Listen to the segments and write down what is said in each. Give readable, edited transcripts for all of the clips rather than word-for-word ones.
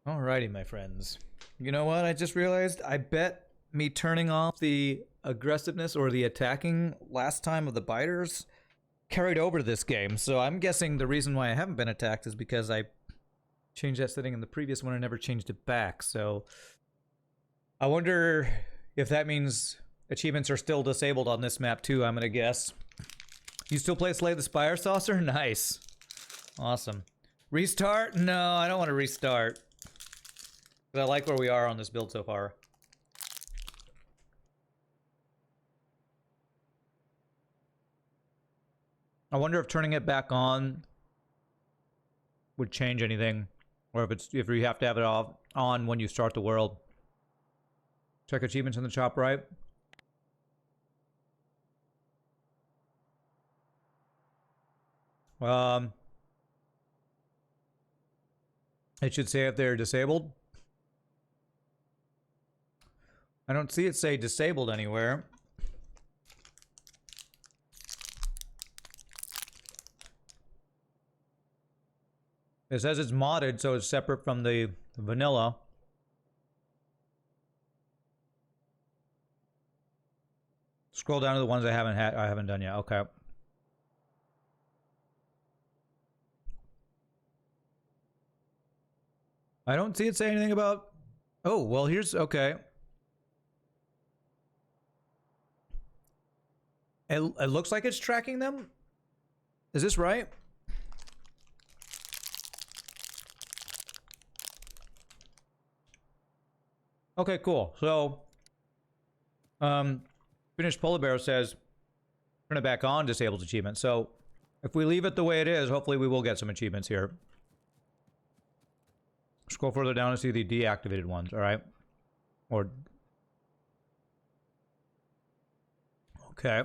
Alrighty, my friends. You know what? I just realized I bet me turning off the aggressiveness or the attacking last time of the biters carried over to this game. So I'm guessing the reason why I haven't been attacked is because I changed that setting in the previous one and never changed it back. So I wonder if that means achievements are still disabled on this map too, I'm gonna guess. You still play Slay the Spire Saucer? Nice. Awesome. Restart? No, I don't want to restart. But I like where we are on this build so far. I wonder if turning it back on would change anything, or if you have to have it on when you start the world. Check achievements in the top right. It should say if they're disabled. I don't see it say disabled anywhere. It says it's modded, so it's separate from the vanilla. Scroll down to the ones I haven't done yet. Okay. I don't see it say anything about. Oh, well, here's okay. It looks like it's tracking them. Is this right? Okay, cool. So, Finished Polar Bear says, turn it back on, disables achievement. So, if we leave it the way it is, hopefully we will get some achievements here. Scroll further down and see the deactivated ones, alright? Or... Okay.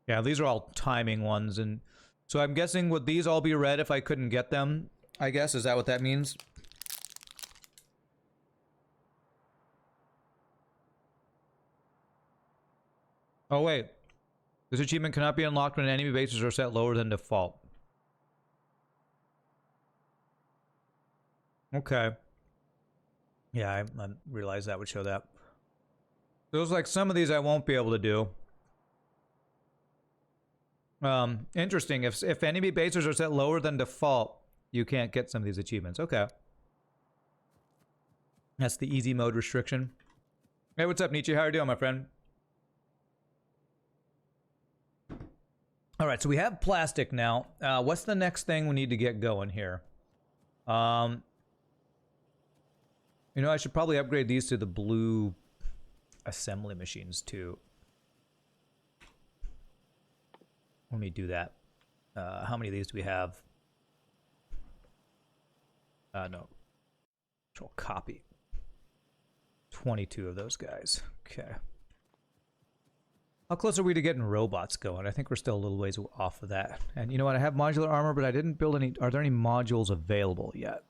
Yeah, these are all timing ones, and... So I'm guessing would these all be red if I couldn't get them? I guess, is that what that means? Oh wait. This achievement cannot be unlocked when enemy bases are set lower than default. Okay. Yeah, I realized that would show that. Feels like some of these I won't be able to do. Interesting. If enemy bases are set lower than default, you can't get some of these achievements. Okay. That's the easy mode restriction. Hey, what's up, Nietzsche? How are you doing, my friend? Alright, so we have plastic now. What's the next thing we need to get going here? You know, I should probably upgrade these to the blue assembly machines, too. Let me do that. How many of these do we have? No. Control copy. 22 of those guys. Okay. How close are we to getting robots going? I think we're still a little ways off of that. And you know what? I have modular armor, but I didn't build any... Are there any modules available yet?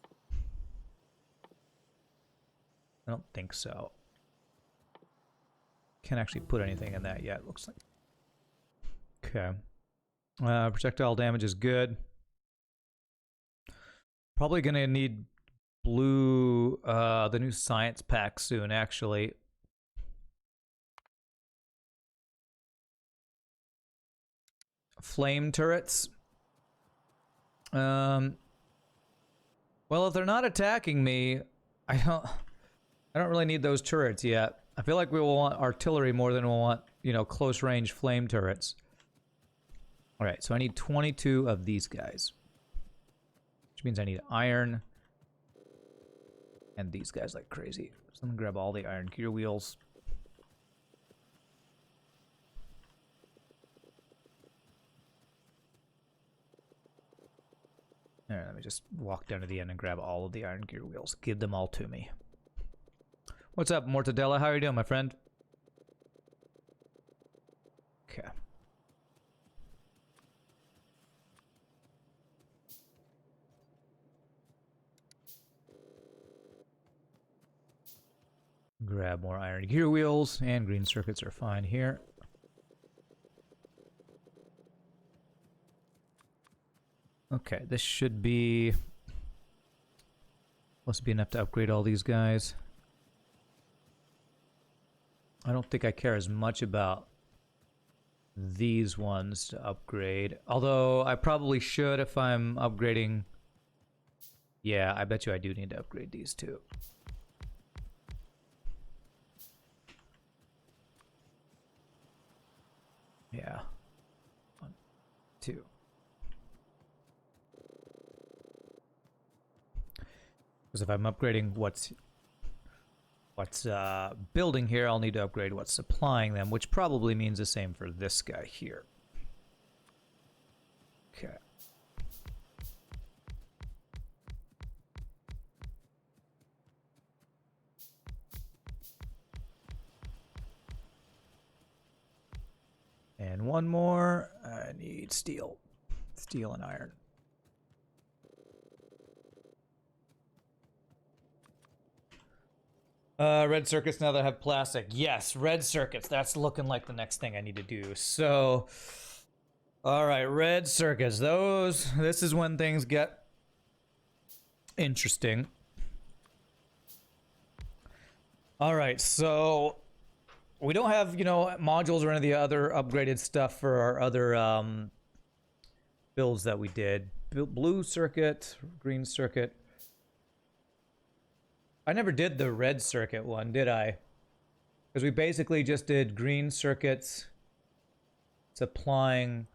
I don't think so. Can't actually put anything in that yet, looks like. Okay. Projectile damage is good. Probably gonna need blue, the new science pack soon, actually. Flame turrets. Well, if they're not attacking me, I don't really need those turrets yet. I feel like we will want artillery more than we'll want, you know, close range flame turrets. Alright, so I need 22 of these guys. Which means I need iron. And these guys like crazy. So I'm gonna grab all the iron gear wheels. Alright, let me just walk down to the end and grab all of the iron gear wheels. Give them all to me. What's up, Mortadella? How are you doing, my friend? Okay. Grab more iron gear wheels, and green circuits are fine here. Okay, this should be Must be enough to upgrade all these guys. I don't think I care as much about these ones to upgrade. Although I probably should if I'm upgrading. Yeah, I bet you I do need to upgrade these two. Yeah. 1, 2. Because if I'm upgrading what's building here, I'll need to upgrade what's supplying them, which probably means the same for this guy here. Okay. And one more. I need steel. Steel and iron. Red circuits now that have plastic. Yes, red circuits. That's looking like the next thing I need to do. So, all right, red circuits. This is when things get interesting. All right, so we don't have, modules or any of the other upgraded stuff for our other builds that we did. Blue circuit, green circuit. I never did the red circuit one, did I? Because we basically just did green circuits supplying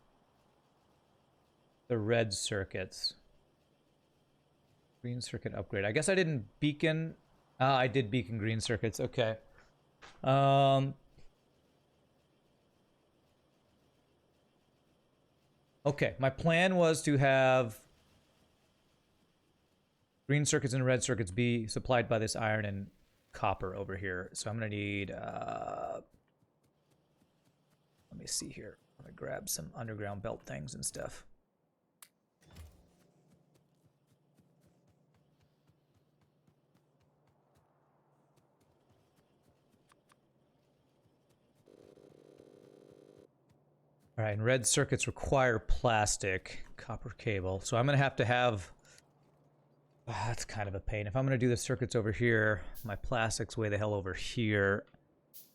the red circuits. Green circuit upgrade. I guess I didn't beacon. I did beacon green circuits. Okay. Okay, my plan was to have green circuits and red circuits be supplied by this iron and copper over here. So I'm going to need, let me see here. I'm going to grab some underground belt things and stuff. All right, and red circuits require plastic, copper cable. So I'm going to have... that's kind of a pain. If I'm going to do the circuits over here, my plastic's way the hell over here.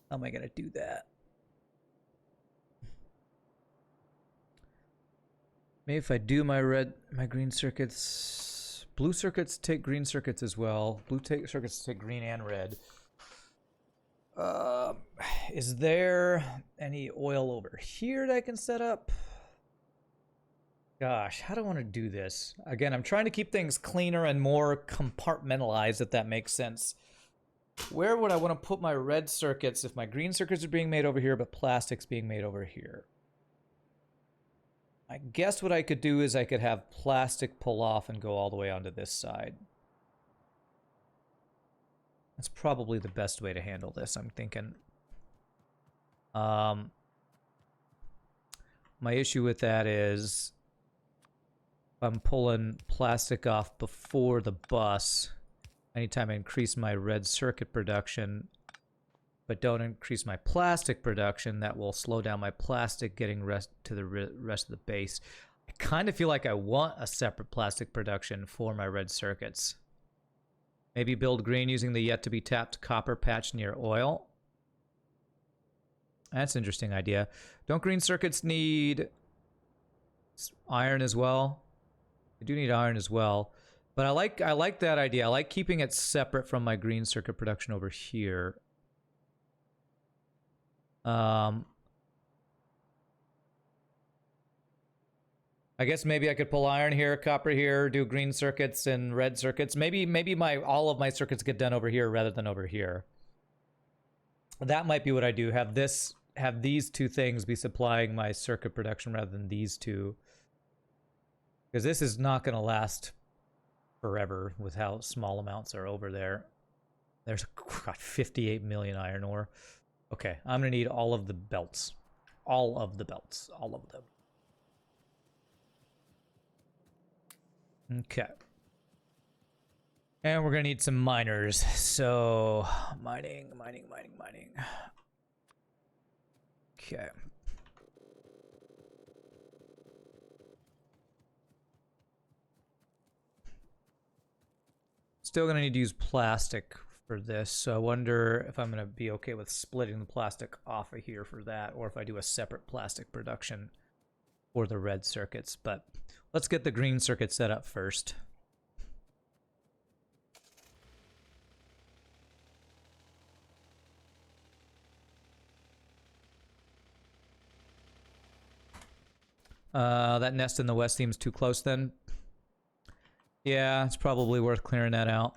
How am I going to do that? Maybe if I do my green circuits... Blue circuits take green circuits as well. Circuits take green and red. Is there any oil over here that I can set up? Gosh, how do I want to do this? Again, I'm trying to keep things cleaner and more compartmentalized, if that makes sense. Where would I want to put my red circuits if my green circuits are being made over here, but plastic's being made over here? I guess what I could do is I could have plastic pull off and go all the way onto this side. That's probably the best way to handle this, I'm thinking. My issue with that is I'm pulling plastic off before the bus. Anytime I increase my red circuit production, but don't increase my plastic production, that will slow down my plastic getting to the rest of the base. I kind of feel like I want a separate plastic production for my red circuits. Maybe build green using the yet-to-be-tapped copper patch near oil. That's an interesting idea. Don't green circuits need iron as well? They do need iron as well. But I like that idea. I like keeping it separate from my green circuit production over here. I guess maybe I could pull iron here, copper here, do green circuits and red circuits. Maybe all of my circuits get done over here rather than over here. That might be what I do. Have these two things be supplying my circuit production rather than these two. Because this is not going to last forever with how small amounts are over there. There's got 58 million iron ore. Okay, I'm going to need all of the belts. All of the belts. All of them. Okay. And we're going to need some miners. So, mining. Okay. Still gonna need to use plastic for this, so I wonder if I'm gonna be okay with splitting the plastic off of here for that, or if I do a separate plastic production for the red circuits. But let's get the green circuit set up first. That nest in the west seems too close then. Yeah, it's probably worth clearing that out.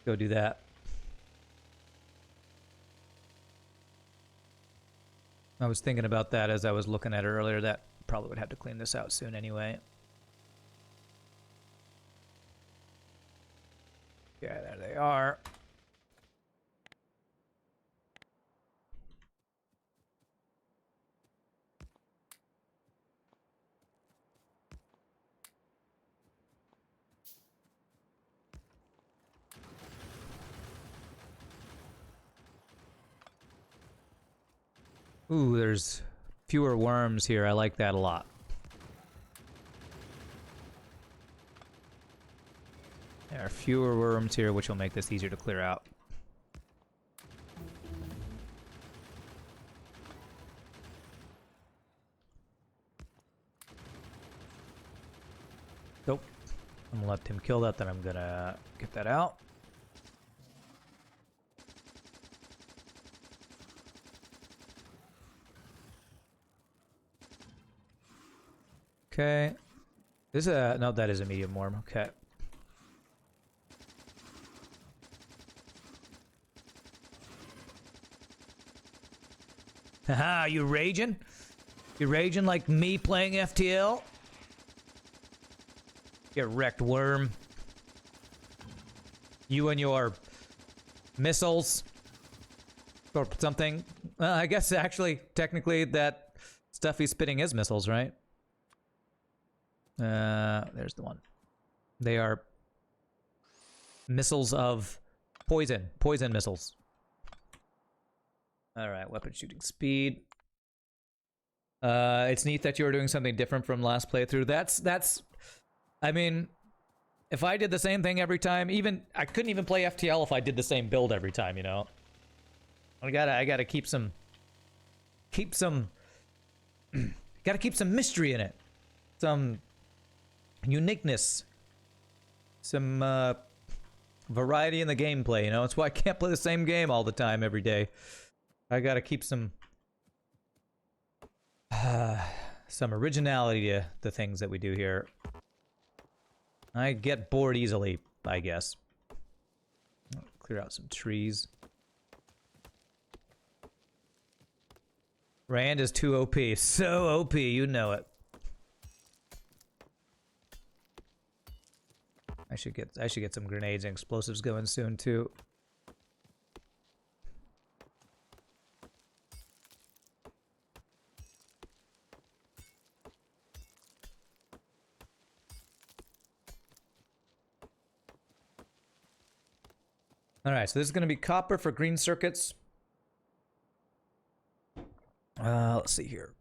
Go do that. I was thinking about that as I was looking at it earlier, that probably would have to clean this out soon anyway. Yeah, there they are. Ooh, there's fewer worms here. I like that a lot. There are fewer worms here, which will make this easier to clear out. Nope. I'm gonna let him kill that, then I'm gonna get that out. Okay. This is a... no, that is a medium worm. Okay. Haha, you raging? You raging like me playing FTL? Get wrecked, worm. You and your missiles. Or something. I guess actually, technically, that stuff he's spitting is missiles, right? There's the one. They are missiles of poison. Poison missiles. Alright, weapon shooting speed. It's neat that you were doing something different from last playthrough. That's... I mean, if I did the same thing every time, I couldn't even play FTL if I did the same build every time, you know? I gotta keep some... gotta keep some mystery in it. Some... uniqueness, some variety in the gameplay, you know? It's why I can't play the same game all the time every day. I gotta keep some originality to the things that we do here. I get bored easily, I guess. I'll clear out some trees. Rand is too OP. So OP, you know it. I should get some grenades and explosives going soon too. All right, so this is going to be copper for green circuits. Let's see here.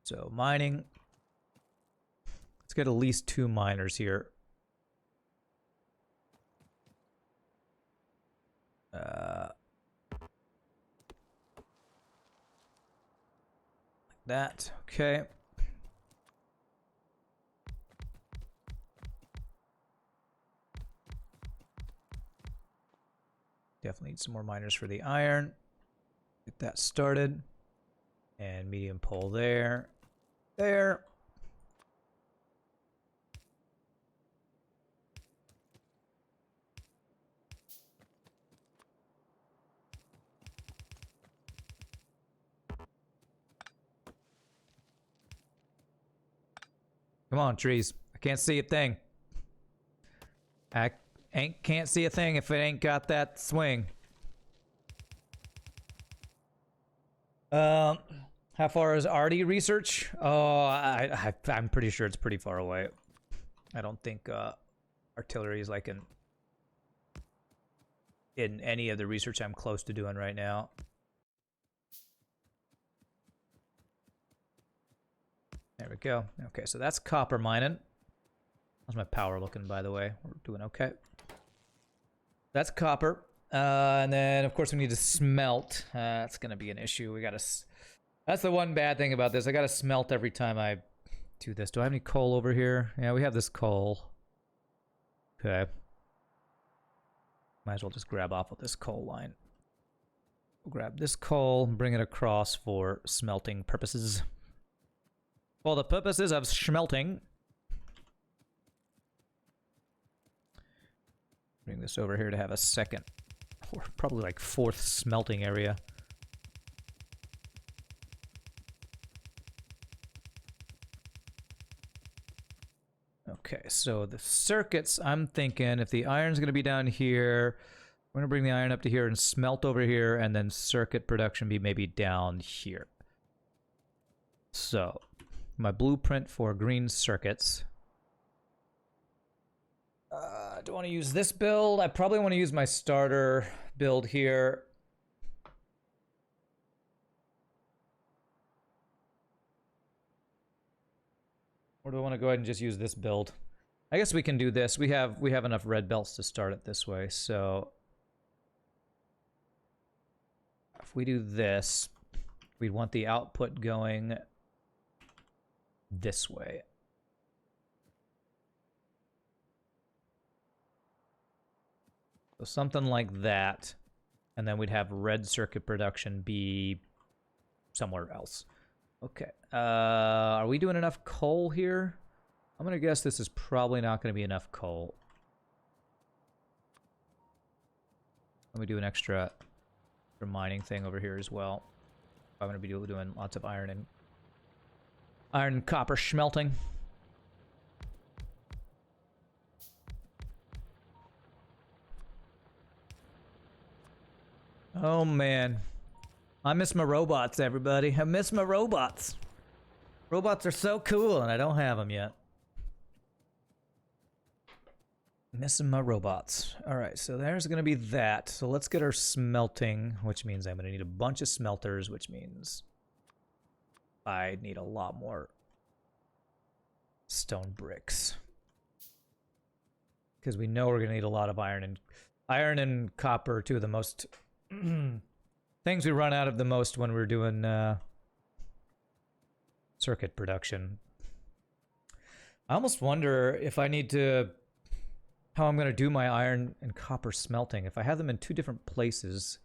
So mining. Let's get at least 2 miners here. Like that. Okay. Definitely need some more miners for the iron. Get that started. And medium pole there. There. Come on, trees. I can't see a thing. I can't see a thing if it ain't got that swing. How far is Arty research? Oh, I'm pretty sure it's pretty far away. I don't think artillery is like in any of the research I'm close to doing right now. There we go. Okay, so that's copper mining. How's my power looking, by the way? We're doing okay. That's copper. And then, of course, we need to smelt. That's going to be an issue. We got to... That's the one bad thing about this. I got to smelt every time I do this. Do I have any coal over here? Yeah, we have this coal. Okay. Might as well just grab off of this coal line. We'll grab this coal, bring it across for smelting purposes. For the purposes of smelting. Bring this over here to have a second, or probably like fourth smelting area. Okay, so the circuits, I'm thinking if the iron's going to be down here, we're going to bring the iron up to here and smelt over here, and then circuit production be maybe down here. So, my blueprint for green circuits. Do I want to use this build? I probably want to use my starter build here. Or do I want to go ahead and just use this build? I guess we can do this. We have enough red belts to start it this way, so if we do this, we'd want the output going this way. So something like that, and then we'd have red circuit production be somewhere else. Okay, are we doing enough coal here? I'm gonna guess this is probably not gonna be enough coal. Let me do an extra mining thing over here as well. I'm gonna be doing lots of iron and copper smelting. Oh man, I miss my robots, everybody. I miss my robots. Robots are so cool, and I don't have them yet. Missing my robots. All right, so there's going to be that. So let's get our smelting, which means I'm going to need a bunch of smelters, which means I need a lot more stone bricks. Because we know we're going to need a lot of iron and copper, two of the most things we run out of the most when we're doing circuit production. I almost wonder if I need to... how I'm going to do my iron and copper smelting. If I have them in two different places,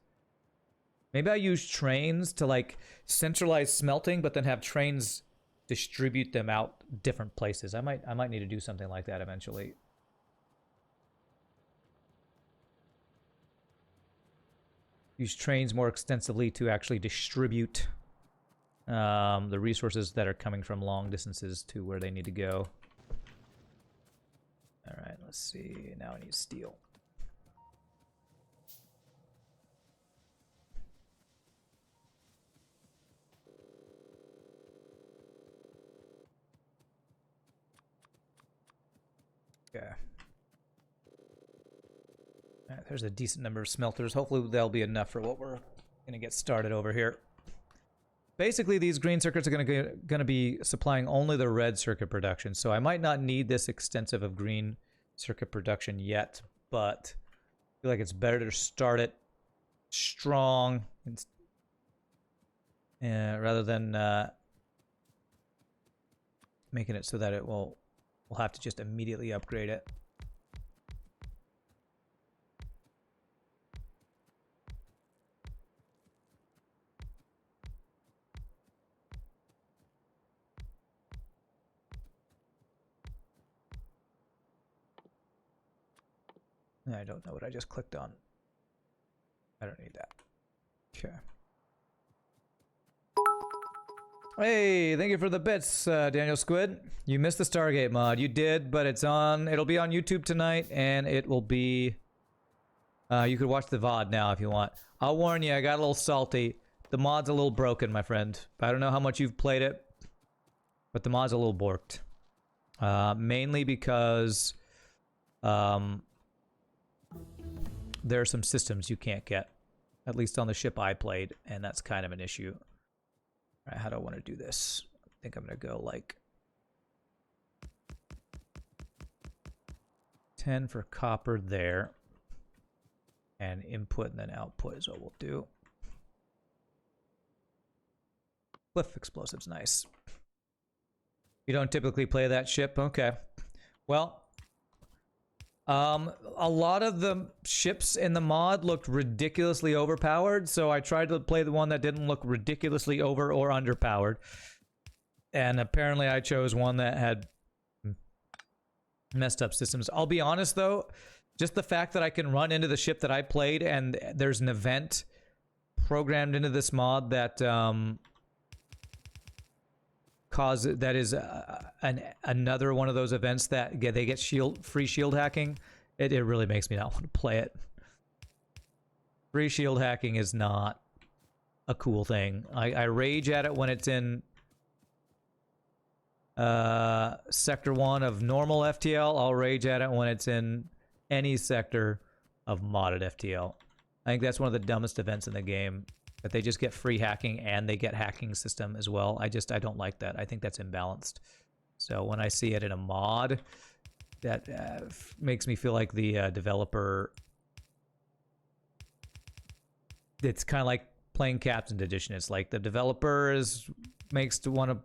maybe I use trains to like centralize smelting, but then have trains distribute them out different places. I might need to do something like that eventually. Use trains more extensively to actually distribute the resources that are coming from long distances to where they need to go. All right, let's see. Now I need steel. Okay. All right, there's a decent number of smelters. Hopefully that'll be enough for what we're going to get started over here. Basically, these green circuits are going to be supplying only the red circuit production, so I might not need this extensive of green circuit production yet, but I feel like it's better to start it strong rather than making it so that we'll have to just immediately upgrade it. I don't know what I just clicked on. I don't need that. Okay. Hey, thank you for the bits, Daniel Squid. You missed the Stargate mod. You did, but it'll be on YouTube tonight, and it will be... you could watch the VOD now if you want. I'll warn you, I got a little salty. The mod's a little broken, my friend. I don't know how much you've played it, but the mod's a little borked. Mainly because... there are some systems you can't get, at least on the ship I played, and that's kind of an issue. All right, how do I want to do this? I think I'm going to go like... 10 for copper there. And input and then output is what we'll do. Cliff explosives, nice. You don't typically play that ship? Okay. Well, a lot of the ships in the mod looked ridiculously overpowered, so I tried to play the one that didn't look ridiculously over or underpowered. And apparently I chose one that had messed up systems. I'll be honest though, just the fact that I can run into the ship that I played and there's an event programmed into this mod that that is another one of those events that they get free shield hacking. It really makes me not want to play it. Free shield hacking is not a cool thing. I rage at it when it's in sector 1 of normal FTL. I'll rage at it when it's in any sector of modded FTL. I think that's one of the dumbest events in the game, that they just get free hacking and they get hacking system as well. I don't like that. I think that's imbalanced. So when I see it in a mod, that makes me feel like the developer, it's kind of like playing Captain's Edition. It's like the developer makes to want to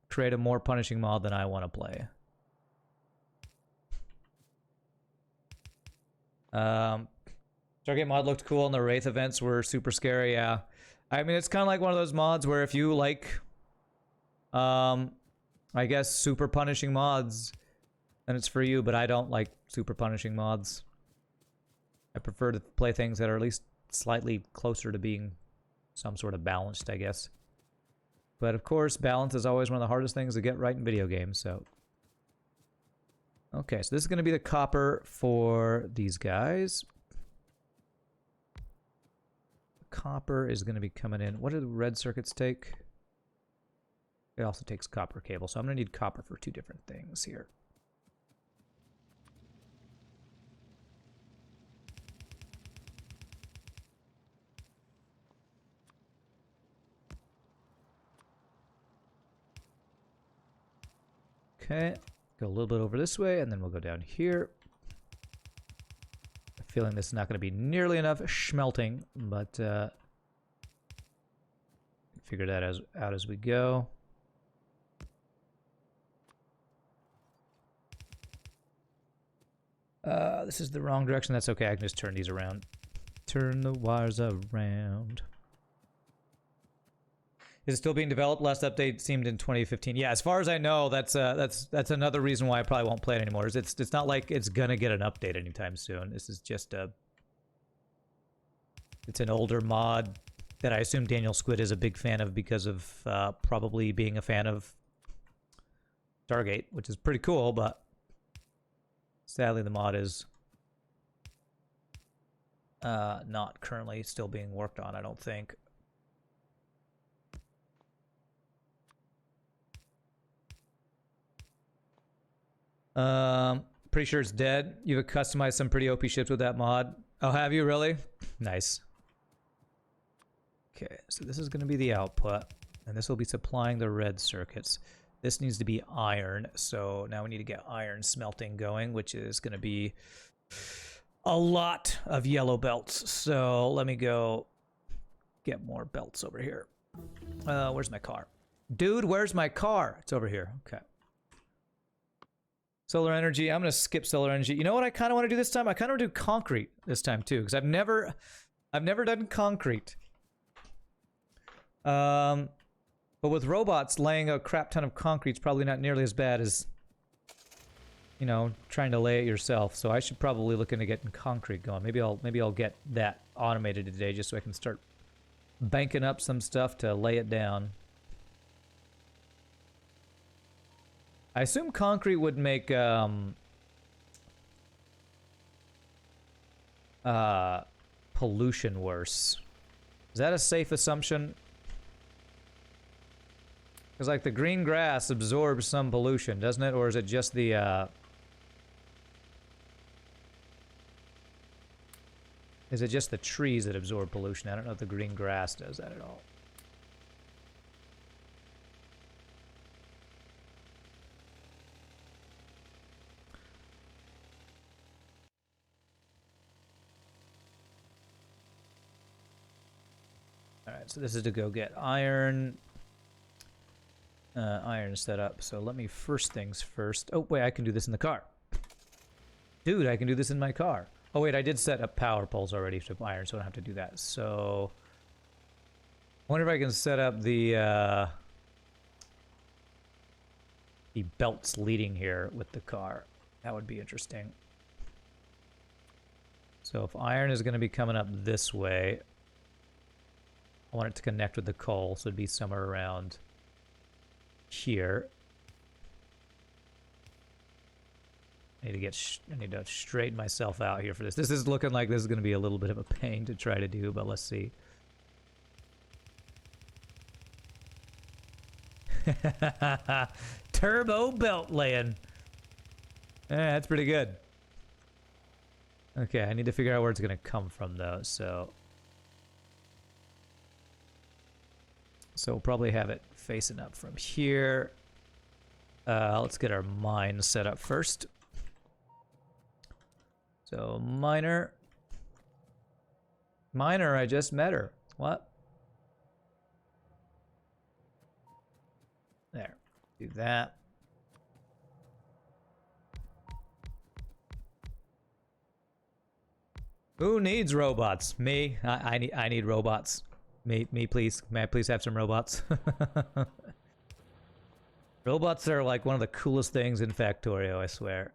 create a more punishing mod than I want to play. Stargate mod looked cool and the Wraith events were super scary, yeah. I mean, it's kind of like one of those mods where if you like, I guess, super punishing mods, then it's for you, but I don't like super punishing mods. I prefer to play things that are at least slightly closer to being some sort of balanced, I guess. But of course, balance is always one of the hardest things to get right in video games, so. Okay, so this is going to be the copper for these guys. Copper is going to be coming in. What do the red circuits take? It also takes copper cable, so I'm going to need copper for 2 different things here. Okay, go a little bit over this way, and then we'll go down here. Feeling this is not going to be nearly enough smelting, but figure that out as we go. This is the wrong direction. That's okay. I can just turn these around. Turn the wires around. Is it still being developed? Last update seemed in 2015. Yeah, as far as I know, that's another reason why I probably won't play it anymore. Is it's not like it's gonna get an update anytime soon. This is just it's an older mod that I assume Daniel Squid is a big fan of because of probably being a fan of Stargate, which is pretty cool, but sadly the mod is not currently still being worked on, I don't think. Pretty sure it's dead. You've customized some pretty OP ships with that mod. Oh, have you really? Nice. Okay, so this is going to be the output, and this will be supplying the red circuits. This needs to be iron, so now we need to get iron smelting going, which is going to be a lot of yellow belts. So let me go get more belts over here. Where's my car? Dude, where's my car? It's over here. Okay. Solar energy. I'm going to skip solar energy. You know what I kind of want to do this time? I kind of want to do concrete this time too, because I've never done concrete. But with robots, laying a crap ton of concrete is probably not nearly as bad as, you know, trying to lay it yourself. So I should probably look into getting concrete going. Maybe I'll get that automated today just so I can start banking up some stuff to lay it down. I assume concrete would make pollution worse. Is that a safe assumption? Because like the green grass absorbs some pollution, doesn't it? Or is it just the is it just the trees that absorb pollution? I don't know if the green grass does that at all. Alright, so this is to go get iron. Iron set up. So let me first things first. Oh, wait, I can do this in the car. Dude, I can do this in my car. Oh, wait, I did set up power poles already to iron, so I don't have to do that. So I wonder if I can set up the belts leading here with the car. That would be interesting. So if iron is going to be coming up this way, I want it to connect with the coal, so it'd be somewhere around here. I need to straighten myself out here for this. This is looking like this is going to be a little bit of a pain to try to do, but let's see. Turbo belt laying. That's pretty good. Okay, I need to figure out where it's going to come from, though, so we'll probably have it facing up from here. Let's get our mine set up first. So, miner. Miner, I just met her. What? There. Do that. Who needs robots? Me. I need robots. Me, please. May I please have some robots? Robots are like one of the coolest things in Factorio, I swear.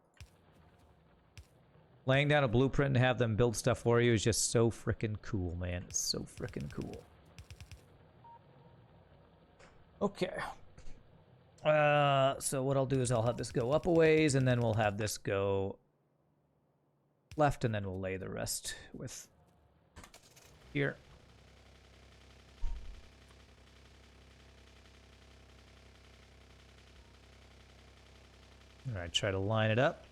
Laying down a blueprint and have them build stuff for you is just so freaking cool, man. It's so freaking cool. Okay. So what I'll do is I'll have this go up a ways, and then we'll have this go left, and then we'll lay the rest with here. All right, try to line it up.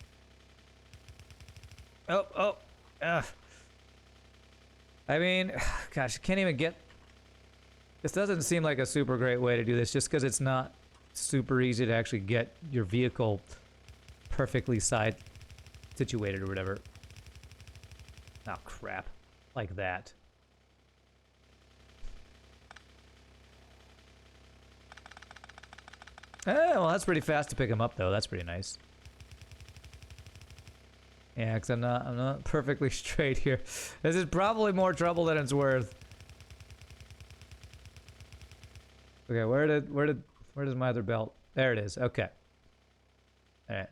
I mean, gosh, I can't even get... This doesn't seem like a super great way to do this, just because it's not super easy to actually get your vehicle perfectly side situated or whatever. Oh, crap. Like that. Well, that's pretty fast to pick them up, though. That's pretty nice. Yeah, because I'm not perfectly straight here. This is probably more trouble than it's worth. Okay, where does my other belt? There it is. Okay. All right.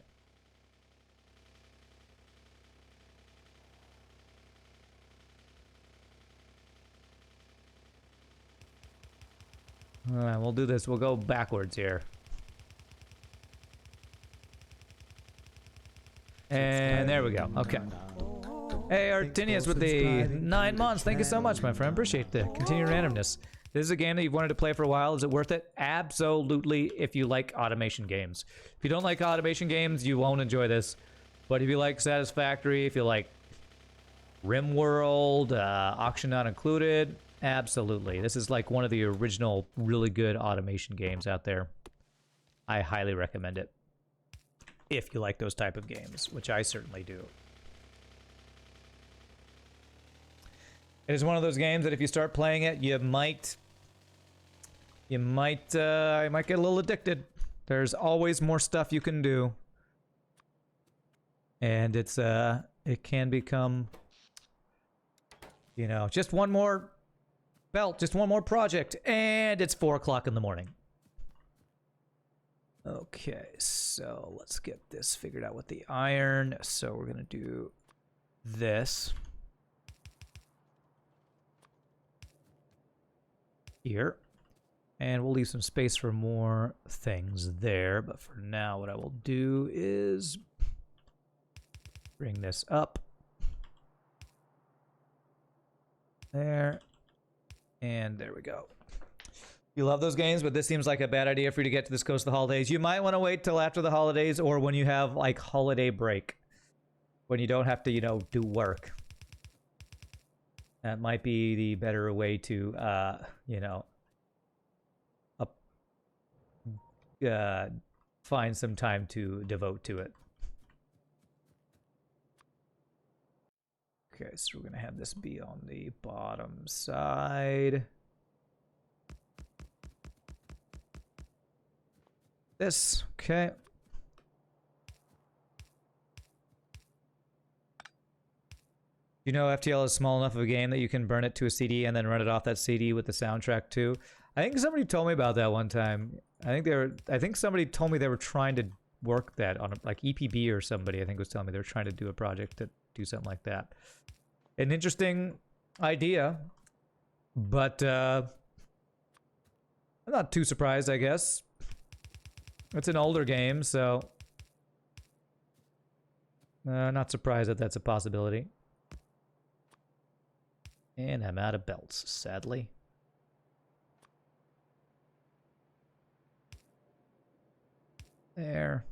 All right, we'll do this. We'll go backwards here. And there we go. Okay. Hey, Artinius with the 9 months. Thank you so much, my friend. Appreciate the continued randomness. This is a game that you've wanted to play for a while. Is it worth it? Absolutely, if you like automation games. If you don't like automation games, you won't enjoy this. But if you like Satisfactory, if you like RimWorld, Auction Not Included, absolutely. This is like one of the original really good automation games out there. I highly recommend it. If you like those type of games, which I certainly do. It is one of those games that if you start playing it, you might get a little addicted. There's always more stuff you can do. And it can become, you know, just one more belt, just one more project, and it's 4 o'clock in the morning. Okay, so let's get this figured out with the iron. So we're gonna do this here, and we'll leave some space for more things there. But for now, what I will do is bring this up there, and there we go. You love those games, but this seems like a bad idea for you to get to this close to the holidays. You might want to wait till after the holidays, or when you have like holiday break, when you don't have to, you know, do work. That might be the better way to, you know, find some time to devote to it. Okay, so we're gonna have this be on the bottom side. This, okay. You know FTL is small enough of a game that you can burn it to a CD and then run it off that CD with the soundtrack too. I think somebody told me about that one time. I think somebody told me they were trying to work that on like EPB or somebody I think was telling me they were trying to do a project to do something like that. An interesting idea, but I'm not too surprised, I guess. It's an older game, so not surprised that that's a possibility. And I'm out of belts, sadly. There.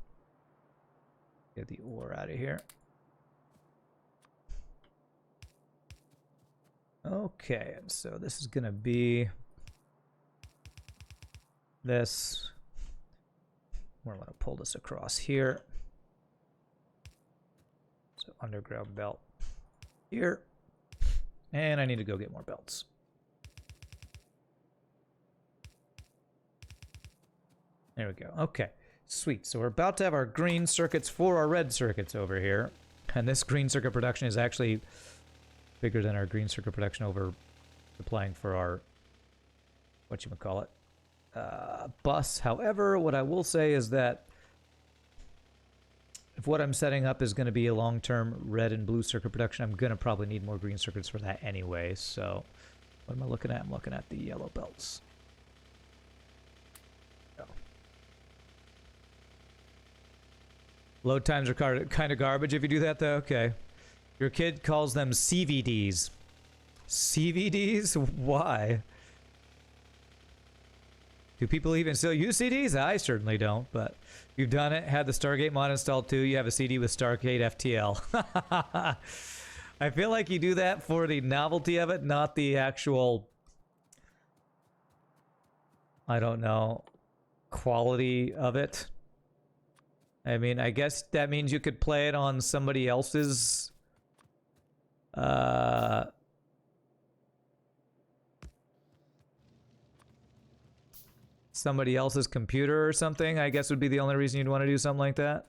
Get the ore out of here. Okay, and so this is gonna be this. We're gonna pull this across here. So underground belt here. And I need to go get more belts. There we go. Okay, sweet. So we're about to have our green circuits for our red circuits over here. And this green circuit production is actually bigger than our green circuit production over applying for our, whatchamacallit, bus. However, what I will say is that if what I'm setting up is going to be a long-term red and blue circuit production, I'm going to probably need more green circuits for that anyway. So what am I looking at? I'm looking at the yellow belts. Oh. Load times are kind of garbage if you do that, though. Okay. Your kid calls them CVDs. CVDs? Why? Do people even still use CDs? I certainly don't, but you've done it. Had the Stargate mod installed too. You have a CD with Stargate FTL. I feel like you do that for the novelty of it, not the actual, I don't know, quality of it. I mean, I guess that means you could play it on somebody else's computer or something, I guess would be the only reason you'd want to do something like that.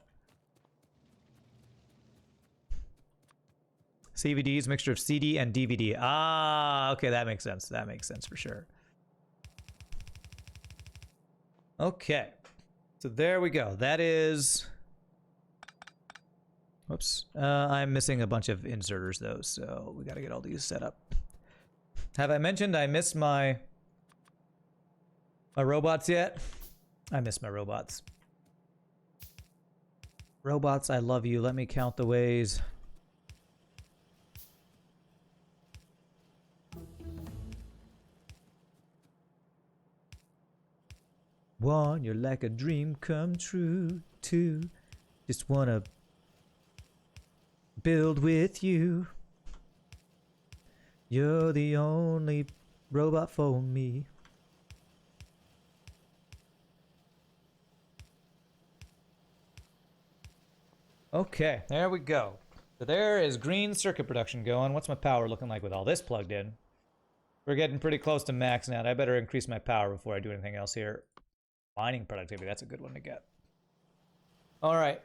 CVDs, mixture of CD and DVD. Ah, okay, that makes sense. That makes sense for sure. Okay. So there we go. That is... Whoops. I'm missing a bunch of inserters, though, so we gotta get all these set up. Have I mentioned I missed my robots yet? I miss my robots. Robots, I love you. Let me count the ways. One, you're like a dream come true. Two, just wanna build with you. You're the only robot for me. Okay, there we go. So there is green circuit production going. What's my power looking like with all this plugged in? We're getting pretty close to max now. I better increase my power before I do anything else here. Mining productivity, that's a good one to get. All right.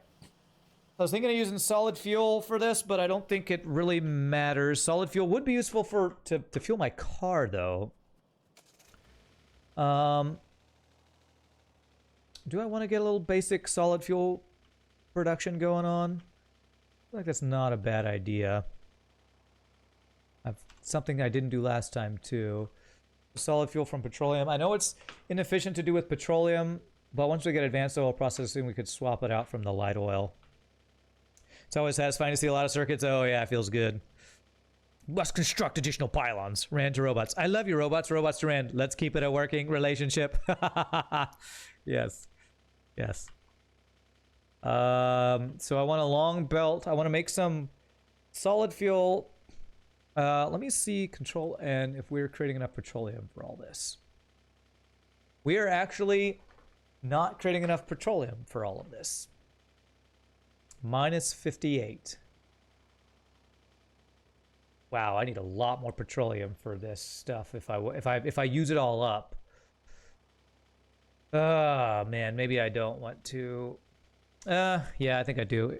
I was thinking of using solid fuel for this, but I don't think it really matters. Solid fuel would be useful to fuel my car, though. Do I want to get a little basic solid fuel production going on? I feel like that's not a bad idea. Something I didn't do last time, too. Solid fuel from petroleum. I know it's inefficient to do with petroleum, but once we get advanced oil processing, we could swap it out from the light oil. It's always satisfying to see a lot of circuits. Oh yeah, it feels good. Must construct additional pylons. Rand to robots. I love you, robots. Robots to Rand. Let's keep it a working relationship. Yes. Yes. So I want a long belt. I want to make some solid fuel. Let me see control N if we're creating enough petroleum for all this. We are actually not creating enough petroleum for all of this. Minus 58. Wow, I need a lot more petroleum for this stuff if I use it all up. Man, maybe I don't want to. Yeah, I think I do.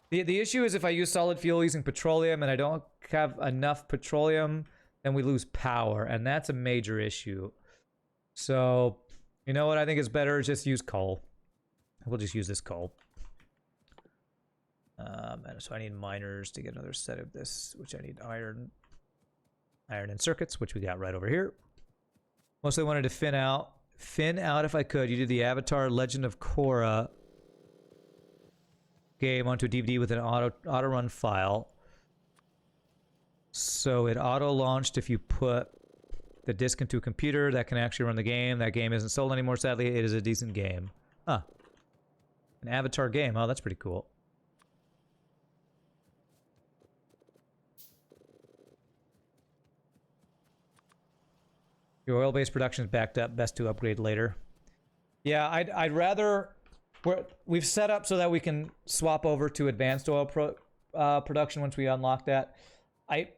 The issue is if I use solid fuel using petroleum and I don't have enough petroleum, then we lose power, and that's a major issue. So, you know what I think is better? Just use coal. We'll just use this coal. And so I need miners to get another set of this, which I need iron. Iron and circuits, which we got right over here. Mostly wanted to fin out if I could. You did the Avatar Legend of Korra game onto a DVD with an auto run file. So it auto launched if you put the disc into a computer that can actually run the game. That game isn't sold anymore, sadly. It is a decent game. Huh. An Avatar game. Oh, that's pretty cool. Your oil-based production is backed up. Best to upgrade later. Yeah, I'd rather... We've set up so that we can swap over to advanced oil production once we unlock that. I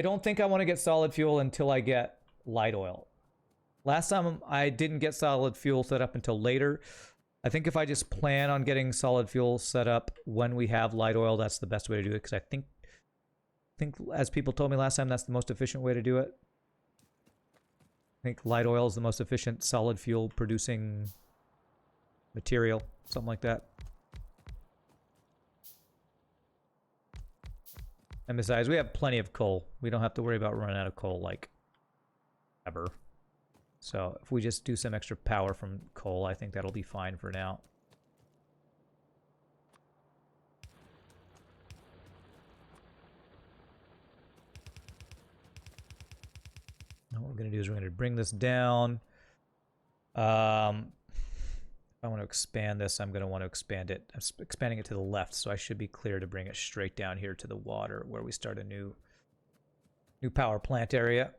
don't think I want to get solid fuel until I get light oil. Last time I didn't get solid fuel set up until later. I think if I just plan on getting solid fuel set up when we have light oil, that's the best way to do it. Because I think as people told me last time, that's the most efficient way to do it. I think light oil is the most efficient solid fuel producing material, something like that. And besides, we have plenty of coal. We don't have to worry about running out of coal, like, ever. So if we just do some extra power from coal, I think that'll be fine for now. What we're going to do is we're going to bring this down. If I want to expand this, I'm going to want to expand it. I'm expanding it to the left, so I should be clear to bring it straight down here to the water where we start a new power plant area.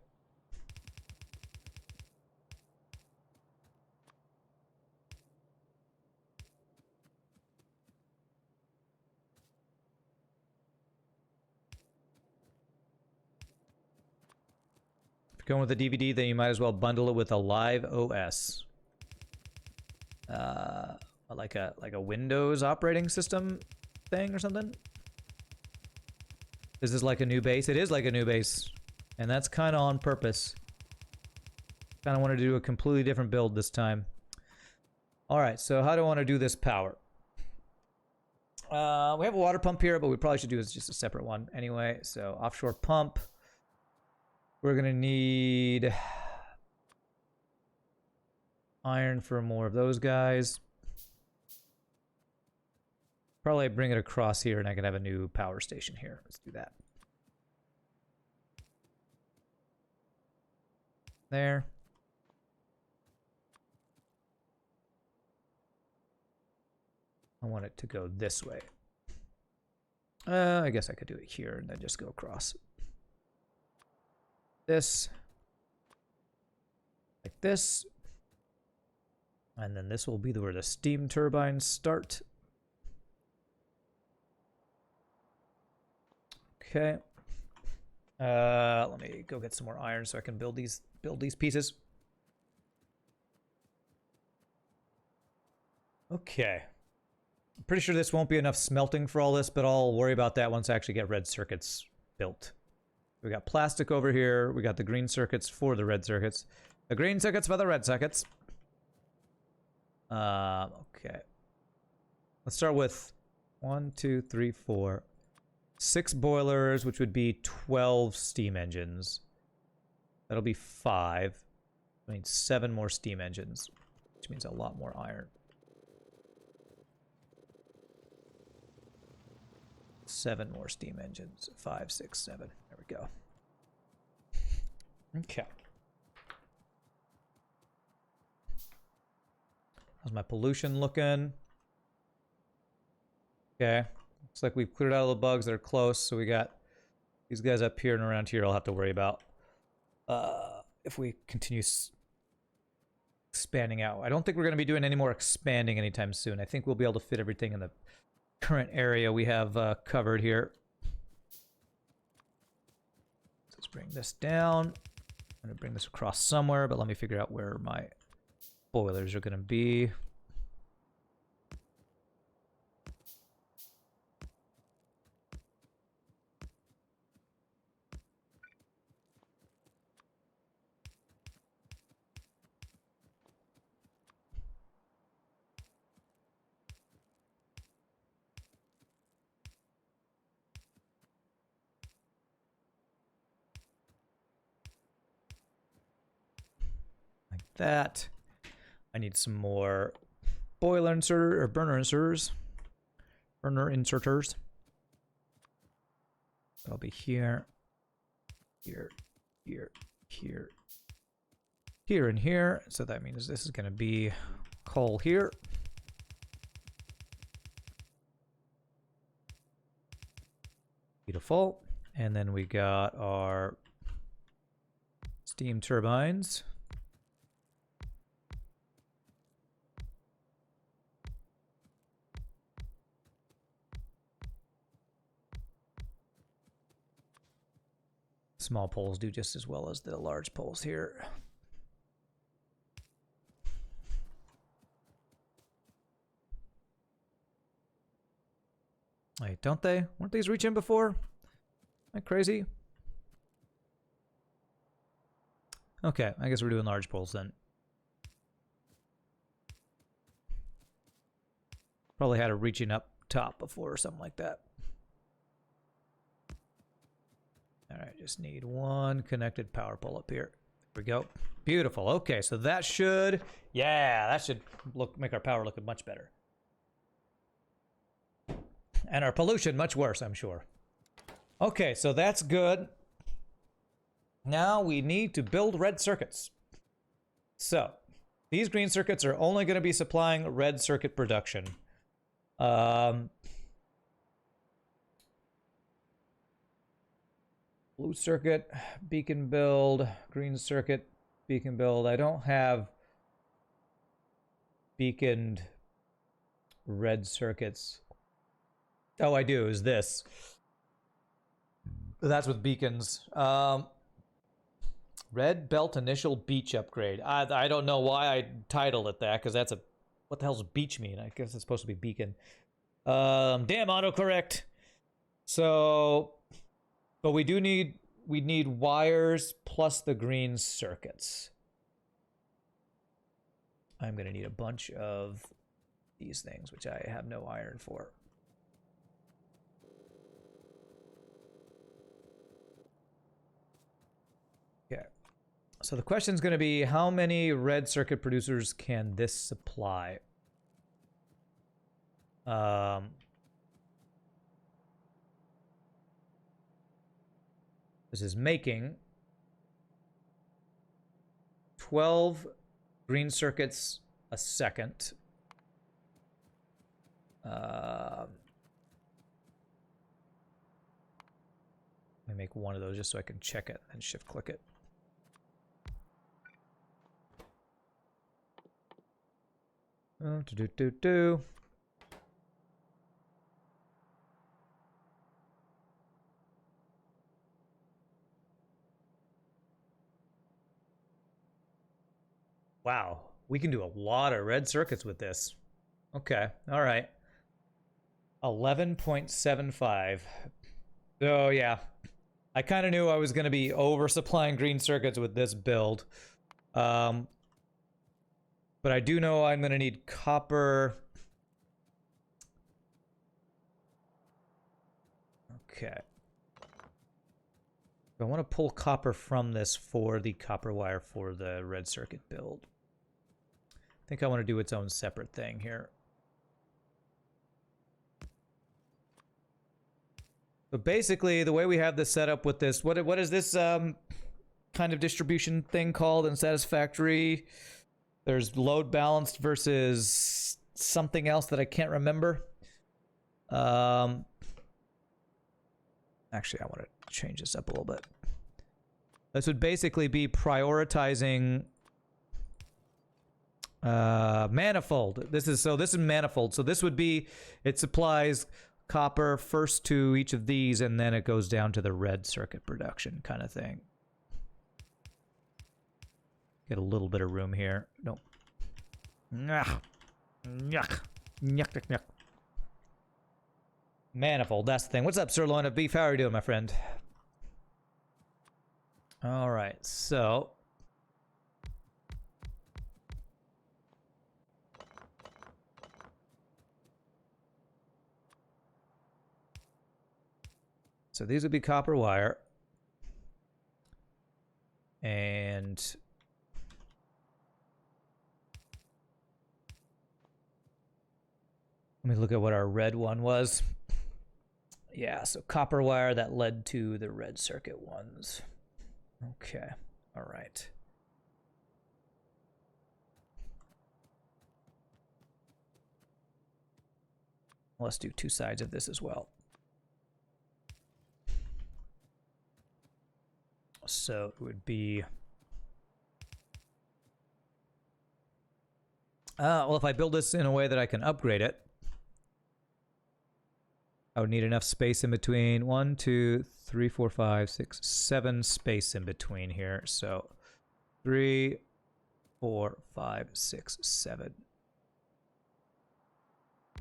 If you're going with a DVD, then you might as well bundle it with a live OS. Like a Windows operating system thing or something? Is this like a new base? It is like a new base. And that's kind of on purpose. Kind of want to do a completely different build this time. Alright, so how do I want to do this power? We have a water pump here, but we probably should do just a separate one anyway. So offshore pump. We're going to need iron for more of those guys. Probably bring it across here and I can have a new power station here. Let's do that. There. I want it to go this way. I guess I could do it here and then just go across. This. Like this. And then this will be where the steam turbines start. Okay. Let me go get some more iron so I can build these pieces. Okay. I'm pretty sure this won't be enough smelting for all this, but I'll worry about that once I actually get red circuits built. We got plastic over here. We got the green circuits for the red circuits. The green circuits for the red circuits. Okay. Let's start with 1, 2, 3, 4. 6 boilers, which would be 12 steam engines. That'll be 5. I mean, 7 more steam engines, which means a lot more iron. 7 more steam engines. 5, 6, 7. There we go. Okay. How's my pollution looking? Okay. Looks like we've cleared out all the bugs that are close, so we got these guys up here and around here I'll have to worry about if we continue expanding out. I don't think we're going to be doing any more expanding anytime soon. I think we'll be able to fit everything in the current area we have covered here. Let's bring this down. I'm going to bring this across somewhere, but let me figure out where my boilers are going to be. Like that. I need some more boiler inserter or burner inserters. Burner inserters. That'll be here, here, here, here, here, and here. So that means this is going to be coal here. Beautiful. And then we got our steam turbines. Small poles do just as well as the large poles here. Wait, don't they? Weren't these reaching before? Am I crazy? Okay, I guess we're doing large poles then. Probably had a reaching up top before or something like that. All right, just need one connected power pole up here. There we go. Beautiful. Okay, so that should, yeah, that should make our power look much better. And our pollution much worse, I'm sure. Okay, so that's good. Now we need to build red circuits. So these green circuits are only going to be supplying red circuit production. Blue circuit, beacon build, green circuit, beacon build. I don't have beaconed red circuits. Oh, I do, is this. That's with beacons. Red belt initial beach upgrade. I don't know why I titled it that, because that's a... What the hell does beach mean? I guess it's supposed to be beacon. Damn autocorrect. So... But we need wires plus the green circuits. I'm going to need a bunch of these things, which I have no iron for. Okay. So the question is going to be, how many red circuit producers can this supply? This is making 12 green circuits a second. Let me make one of those just so I can check it and shift click it. Wow, we can do a lot of red circuits with this. Okay, all right. 11.75. Oh, yeah. I kind of knew I was going to be oversupplying green circuits with this build. But I do know I'm going to need copper. Okay. I want to pull copper from this for the copper wire for the red circuit build. I think I want to do its own separate thing here. But basically, the way we have this set up with this, what is this kind of distribution thing called in Satisfactory? There's load balanced versus something else that I can't remember. Actually, I want to change this up a little bit. This would basically be prioritizing manifold. This is manifold. So this would be, it supplies copper first to each of these, and then it goes down to the red circuit production kind of thing. Get a little bit of room here. Nope. Nyah. Nyah. Nyah, nyah, nyah. Manifold, that's the thing. What's up, Sirloin of Beef? How are you doing, my friend? Alright, so... So these would be copper wire. And... let me look at what our red one was. Yeah, so copper wire that led to the red circuit ones. Okay, all right. Let's do two sides of this as well. So it would be... well, if I build this in a way that I can upgrade it, I would need enough space in between. 1, 2, 3, 4, 5, 6, 7 space in between here. So 3, 4, 5, 6, 7.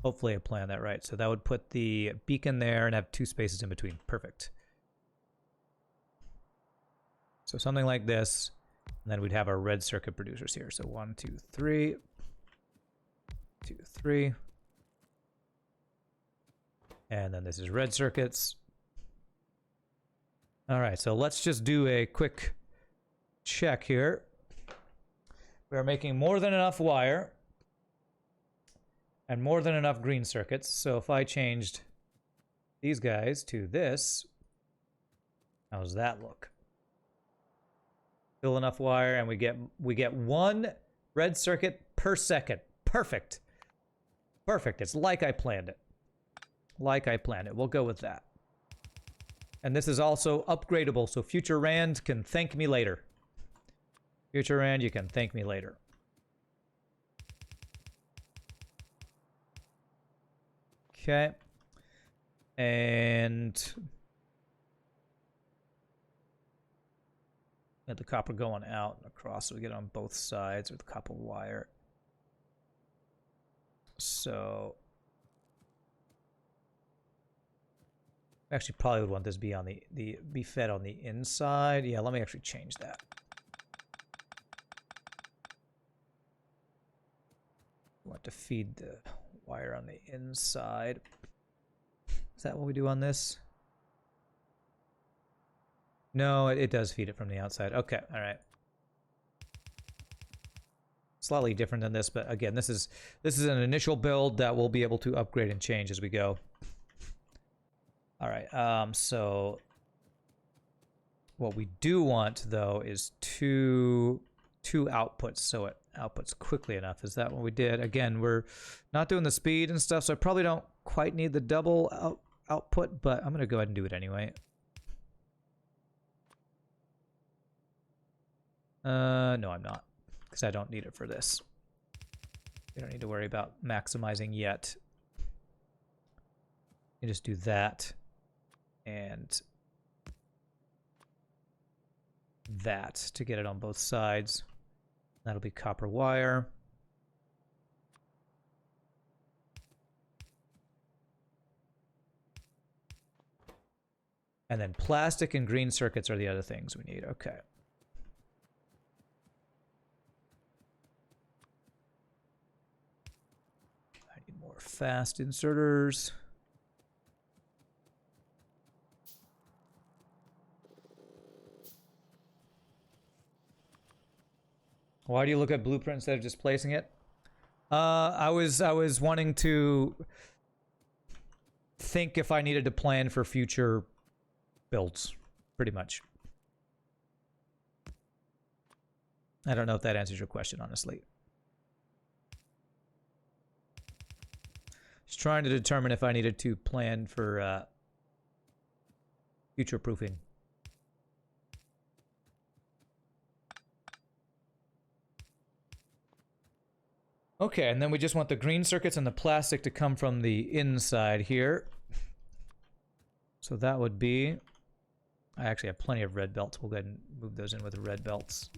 Hopefully I planned that right. So that would put the beacon there and have 2 spaces in between. Perfect. So something like this. And then we'd have our red circuit producers here. So 1, 2, 3. 2, 3. And then this is red circuits. All right, so let's just do a quick check here. We are making more than enough wire and more than enough green circuits. So if I changed these guys to this, how does that look? Still enough wire, and we get 1 red circuit per second. Perfect. Perfect. It's like I planned it. Like I planned it. We'll go with that. And this is also upgradable, so future Rand can thank me later. Future Rand, you can thank me later. Okay. And... get the copper going out and across, so we get it on both sides with copper wire. So... actually probably would want this be on be fed on the inside. Yeah, let me actually change that. I want to feed the wire on the inside. Is that what we do on this? No, it does feed it from the outside. Okay, all right. Slightly different than this, but again, this is an initial build that we'll be able to upgrade and change as we go. All right, so what we do want, though, is two outputs, so it outputs quickly enough. Is that what we did? Again, we're not doing the speed and stuff, so I probably don't quite need the double output, but I'm going to go ahead and do it anyway. No, I'm not, because I don't need it for this. We don't need to worry about maximizing yet. You just do that. And that to get it on both sides. That'll be copper wire. And then plastic and green circuits are the other things we need. Okay. I need more fast inserters. Why do you look at blueprint instead of just placing it? I was wanting to think if I needed to plan for future builds, pretty much. I don't know if that answers your question, honestly. Just trying to determine if I needed to plan for future proofing. Okay, and then we just want the green circuits and the plastic to come from the inside here. So that would be... I actually have plenty of red belts. We'll go ahead and move those in with the red belts.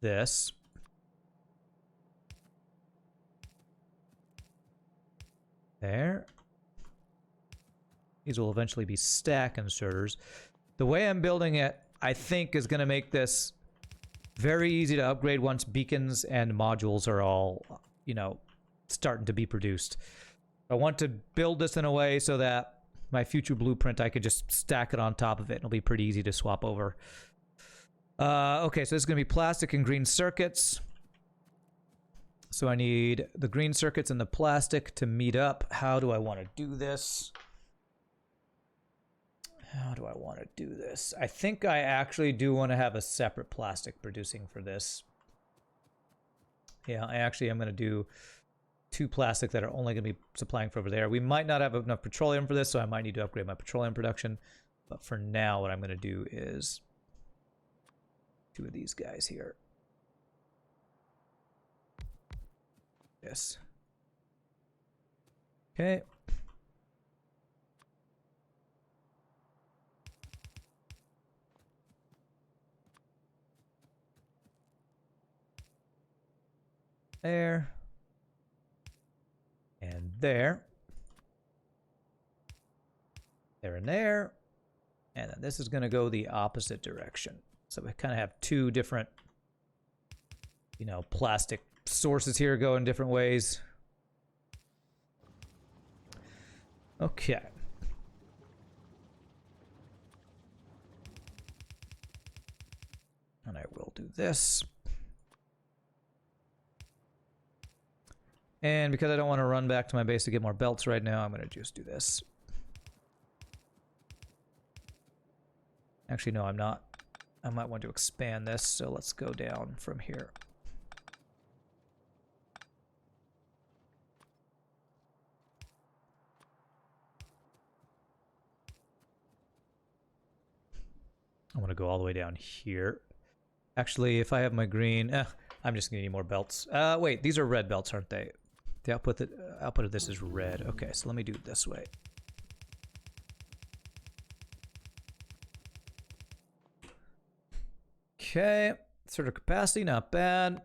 This. There. These will eventually be stack inserters. The way I'm building it, I think, is going to make this very easy to upgrade once beacons and modules are all, you know, starting to be produced. I want to build this in a way so that my future blueprint, I could just stack it on top of it. It'll be pretty easy to swap over. Okay, so this is going to be plastic and green circuits. So I need the green circuits and the plastic to meet up. How do I want to do this? How do I want to do this? I think I actually do want to have a separate plastic producing for this. Yeah, I actually am going to do 2 plastic that are only going to be supplying for over there. We might not have enough petroleum for this, so I might need to upgrade my petroleum production. But for now, what I'm going to do is 2 of these guys here. Yes. Okay. There. And there. There and there. And then this is going to go the opposite direction. So we kind of have 2 different, you know, plastic sources here going different ways. Okay. And I will do this. And because I don't want to run back to my base to get more belts right now, I'm going to just do this. Actually, no, I'm not. I might want to expand this, so let's go down from here. I want to go all the way down here. Actually, if I have my green, I'm just going to need more belts. Wait, these are red belts, aren't they? The output of this is red. Okay, so let me do it this way. Okay, sort of capacity, not bad.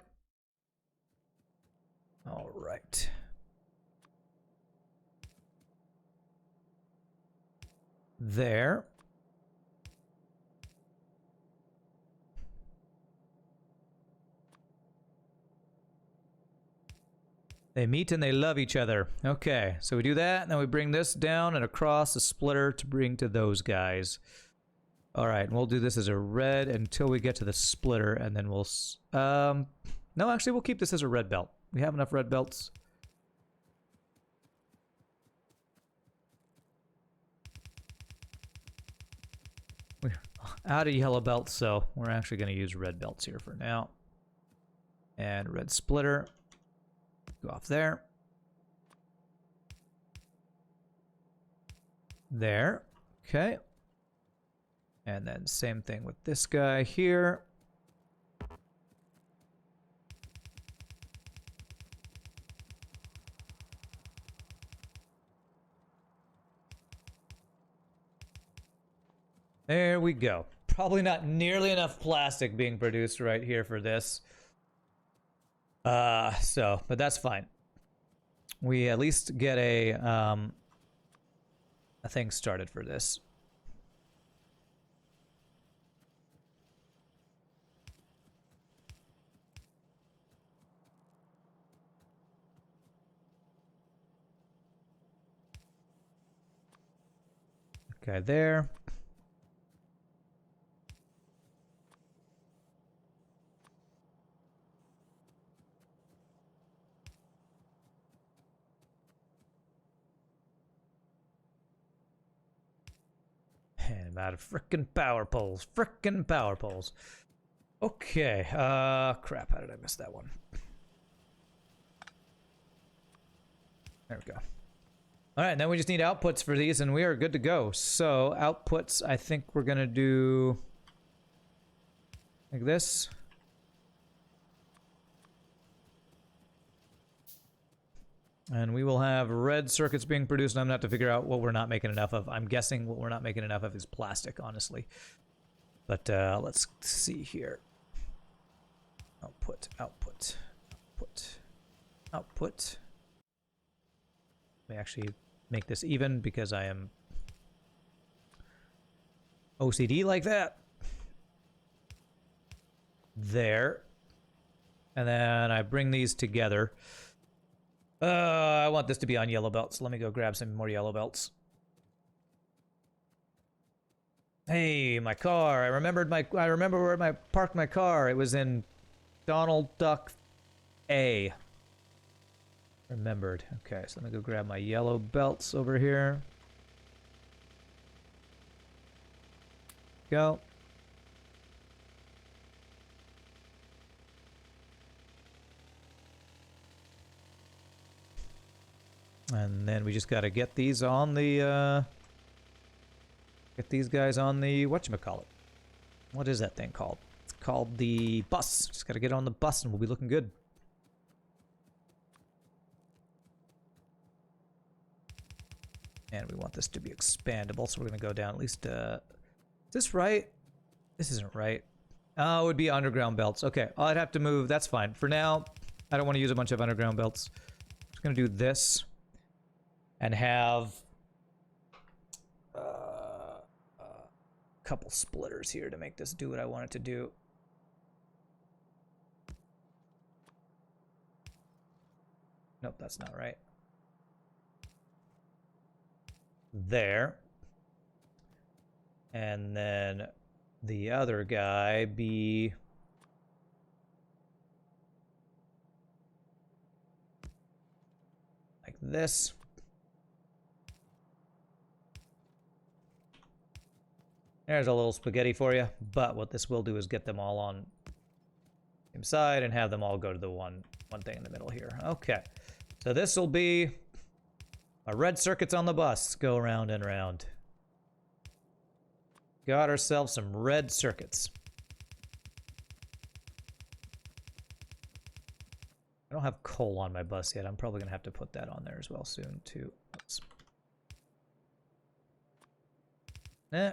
All right. There. They meet and they love each other. Okay, so we do that, and then we bring this down and across the splitter to bring to those guys. All right, and we'll do this as a red until we get to the splitter, and then we'll... no, actually, we'll keep this as a red belt. We have enough red belts. We're out of yellow belts, so we're actually going to use red belts here for now. And red splitter. Go off there. There. Okay. And then same thing with this guy here. There we go. Probably not nearly enough plastic being produced right here for this. But that's fine. We at least get a thing started for this. Okay, there. And I'm out of frickin' power poles. Frickin' power poles. Okay, crap, how did I miss that one? There we go. Alright, now we just need outputs for these, and we are good to go. So, outputs, I think we're gonna do... like this. And we will have red circuits being produced, and I'm going to have to figure out what we're not making enough of. I'm guessing what we're not making enough of is plastic, honestly. But let's see here. Output, output, output, output. Let me actually make this even because I am OCD like that. There. And then I bring these together. I want this to be on yellow belts. Let me go grab some more yellow belts. Hey, my car. I remember where I parked my car. It was in Donald Duck A. Remembered. Okay, so let me go grab my yellow belts over here. Go. And then we just gotta get these on the, get these guys on the, whatchamacallit. What is that thing called? It's called the bus. Just gotta get on the bus and we'll be looking good. And we want this to be expandable, so we're gonna go down at least, is this right? This isn't right. Oh, it would be underground belts. Okay, I'd have to move, that's fine. For now, I don't want to use a bunch of underground belts. I'm just gonna do this. And have a couple splitters here to make this do what I want it to do. Nope, that's not right. There. And then the other guy be... like this. There's a little spaghetti for you, but what this will do is get them all on the same side and have them all go to the one thing in the middle here. Okay, so this will be our red circuits on the bus. Go round and round. Got ourselves some red circuits. I don't have coal on my bus yet. I'm probably going to have to put that on there as well soon, too. Oops. Eh.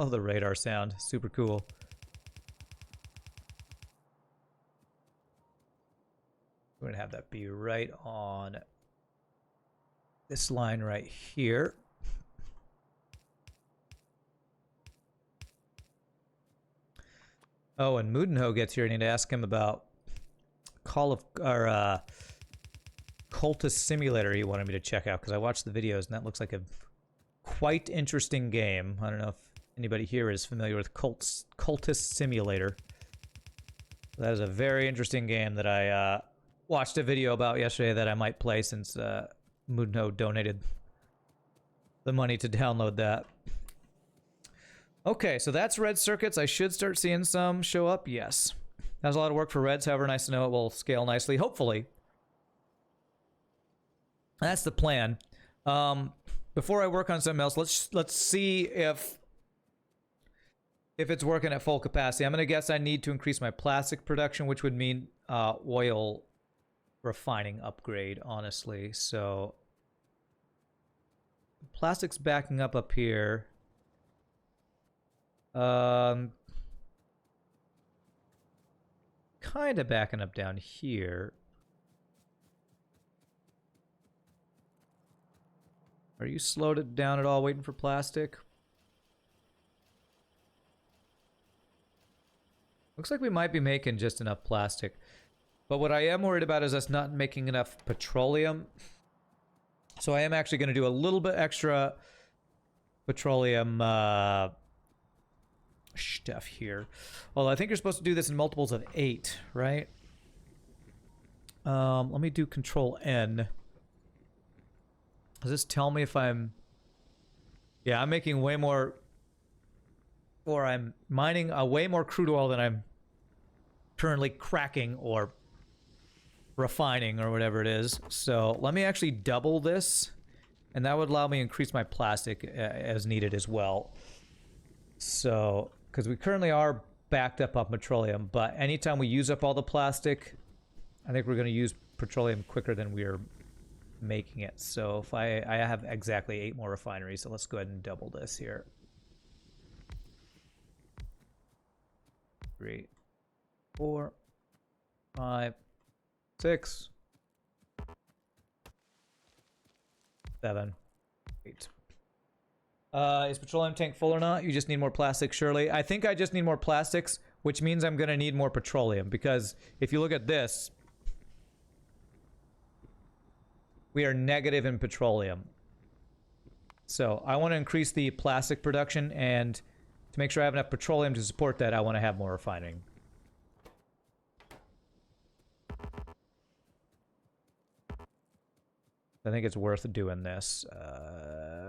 Oh, the radar sound. Super cool. We're going to have that be right on this line right here. Oh, and Moodenho gets here. I need to ask him about Cultist Simulator he wanted me to check out because I watched the videos and that looks like a quite interesting game. I don't know if anybody here is familiar with Cultist Simulator. That is a very interesting game that I watched a video about yesterday that I might play since Moodenho donated the money to download that. Okay, so that's red circuits. I should start seeing some show up. Yes. That was a lot of work for reds. However, nice to know it will scale nicely. Hopefully. That's the plan. Before I work on something else, let's see if it's working at full capacity. I'm going to guess I need to increase my plastic production, which would mean oil refining upgrade, honestly. So plastic's backing up here. Kind of backing up down here. Are you slowed it down at all waiting for plastic? Looks like we might be making just enough plastic. But what I am worried about is us not making enough petroleum. So I am actually going to do a little bit extra petroleum stuff here. Well, I think you're supposed to do this in multiples of 8, right? Let me do Control N. Does this tell me if I'm... Yeah, I'm making way more... Or I'm mining way more crude oil than I'm currently cracking or refining or whatever it is. So let me actually double this, and that would allow me to increase my plastic as needed as well. So, because we currently are backed up on petroleum, but anytime we use up all the plastic, I think we're going to use petroleum quicker than we're making it. So if I have exactly 8 more refineries, so let's go ahead and double this here. 3, 4, 5, 6, 7, 8. Is petroleum tank full or not? You just need more plastics, surely. I think I just need more plastics, which means I'm gonna need more petroleum, because if you look at this, we are negative in petroleum. So I want to increase the plastic production, and to make sure I have enough petroleum to support that, I want to have more refining. I think it's worth doing this.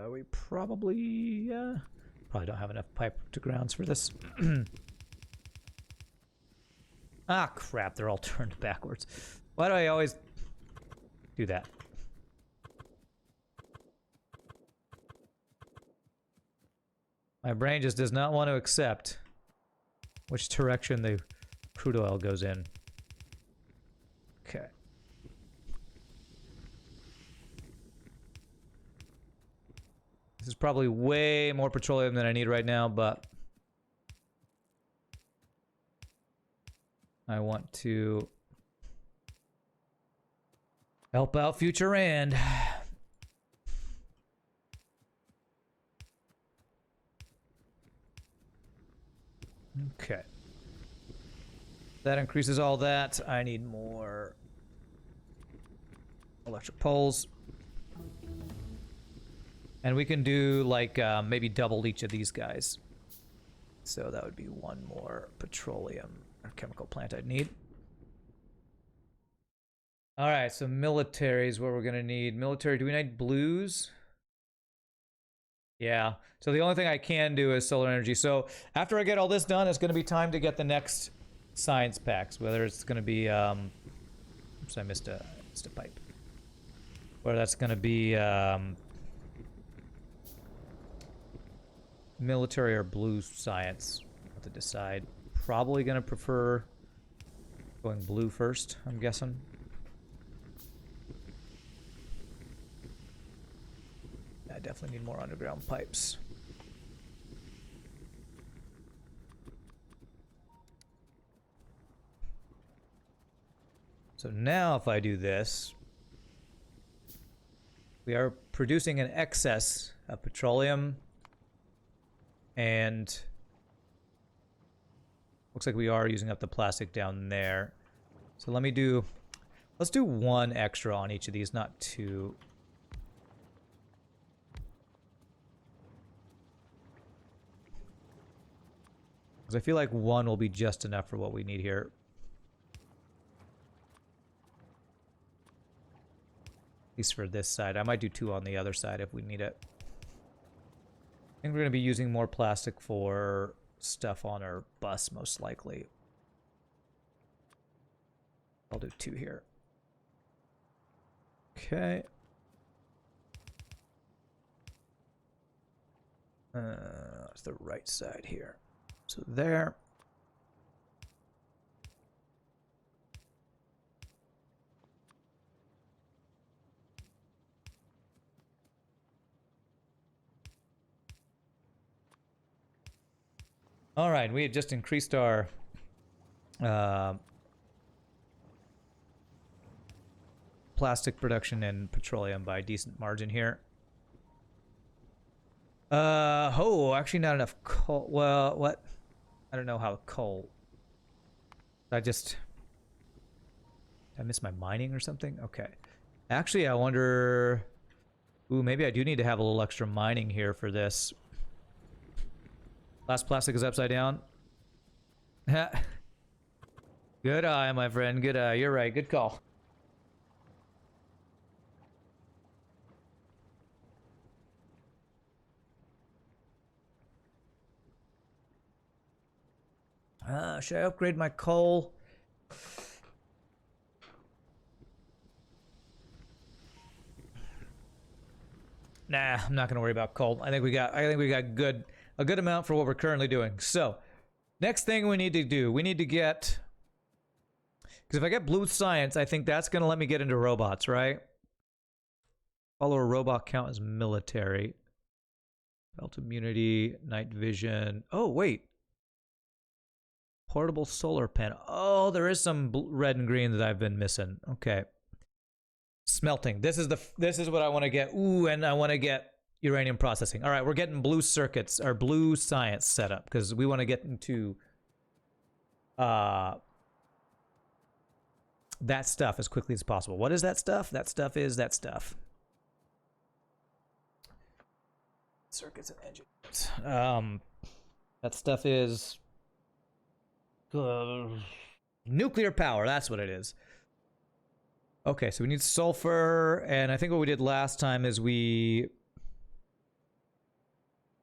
We probably don't have enough pipe to grounds for this. Ah, crap, they're all turned backwards. Why do I always do that? My brain just does not want to accept which direction the crude oil goes in. Okay. This is probably way more petroleum than I need right now, but I want to help out future Rand. Okay. That increases all that. I need more electric poles. And we can do like maybe double each of these guys. So that would be 1 more petroleum or chemical plant I'd need. All right, so military is what we're gonna need. Military, do we need blues? Yeah, so the only thing I can do is solar energy. So after I get all this done, it's gonna be time to get the next science packs, whether it's gonna be, oops, I missed a pipe. Whether that's gonna be, military or blue science. I'll have to decide. Probably gonna prefer going blue first, I'm guessing. I definitely need more underground pipes. So now if I do this, we are producing an excess of petroleum, and looks like we are using up the plastic down there. So let's do 1 extra on each of these, not 2. Because I feel like 1 will be just enough for what we need here. At least for this side. I might do 2 on the other side if we need it. I think we're going to be using more plastic for stuff on our bus, most likely. I'll do 2 here. Okay. It's the right side here. So there. All right, we had just increased our plastic production and petroleum by a decent margin here. Actually not enough coal. Well, what? I don't know how coal. I miss my mining or something? Okay. Actually, I wonder... Ooh, maybe I do need to have a little extra mining here for this. Last plastic is upside down. Good eye, my friend. Good eye. You're right. Good call. Should I upgrade my coal? Nah, I'm not gonna worry about coal. I think we got a good amount for what we're currently doing. So, next thing we need to do, we need to get, because if I get blue science, I think that's gonna let me get into robots, right? Follower robot count as military. Belt immunity, night vision. Oh, wait. Portable solar panel. Oh, there is some red and green that I've been missing. Okay. Smelting. This is what I want to get. Ooh, and I want to get uranium processing. All right, we're getting blue circuits or blue science set up because we want to get into that stuff as quickly as possible. What is that stuff? That stuff is that stuff. Circuits and engines. That stuff is nuclear power. That's what it is. Okay, so we need sulfur, and I think what we did last time is we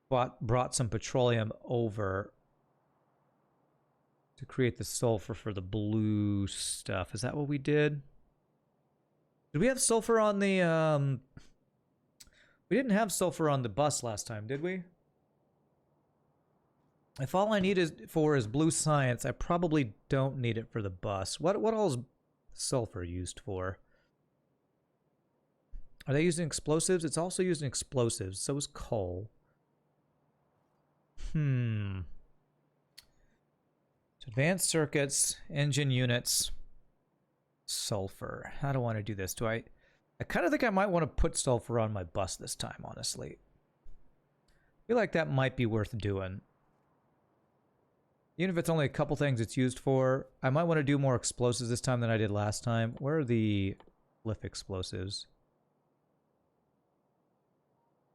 brought some petroleum over to create the sulfur for the blue stuff. Is that what we did? Did we have sulfur on the we didn't have sulfur on the bus last time, did we? If all I need is blue science, I probably don't need it for the bus. What all is sulfur used for? Are they using explosives? It's also used in explosives. So is coal. So advanced circuits, engine units, sulfur. How do I want to do this? I kind of think I might want to put sulfur on my bus this time, honestly. I feel like that might be worth doing. Even if it's only a couple things it's used for, I might want to do more explosives this time than I did last time. Where are the glyph explosives?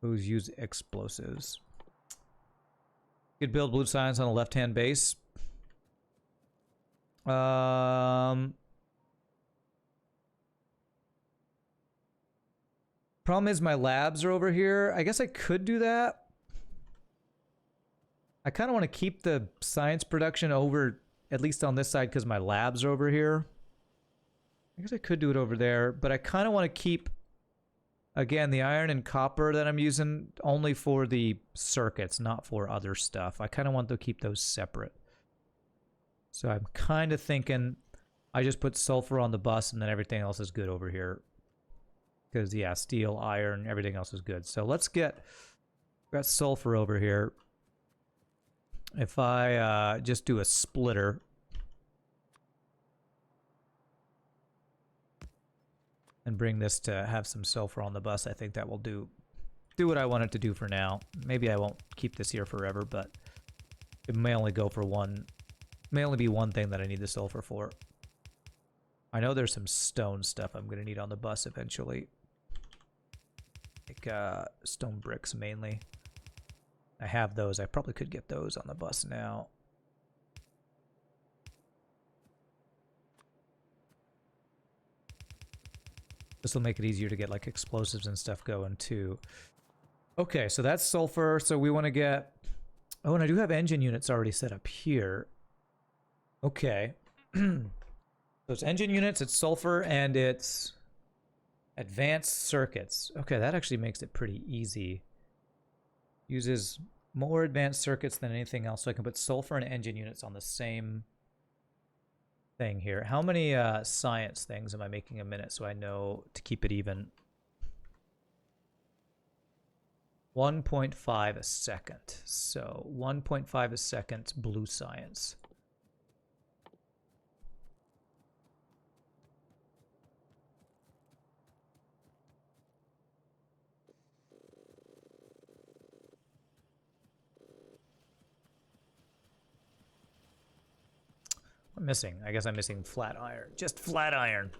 Who's used explosives? You could build blue science on the left-hand base. Problem is my labs are over here. I guess I could do that. I kind of want to keep the science production over, at least on this side, because my labs are over here. I guess I could do it over there, but I kind of want to keep, again, the iron and copper that I'm using only for the circuits, not for other stuff. I kind of want to keep those separate. So I'm kind of thinking I just put sulfur on the bus and then everything else is good over here. Because, yeah, steel, iron, everything else is good. So let's got sulfur over here. If I just do a splitter and bring this to have some sulfur on the bus, I think that will do what I want it to do for now. Maybe I won't keep this here forever, but it may only go for one. May only be one thing that I need the sulfur for. I know there's some stone stuff I'm going to need on the bus eventually. Like stone bricks mainly. I have those. I probably could get those on the bus now. This will make it easier to get like explosives and stuff going too. Okay, so that's sulfur. So we want to get... Oh, and I do have engine units already set up here. Okay. So it's engine units, it's sulfur, and it's advanced circuits. Okay, that actually makes it pretty easy. Uses more advanced circuits than anything else, so I can put sulfur and engine units on the same thing here. How many science things am I making a minute so I know to keep it even? 1.5 a second. So 1.5 a second blue science. I'm missing. I guess I'm missing flat iron. Just flat iron.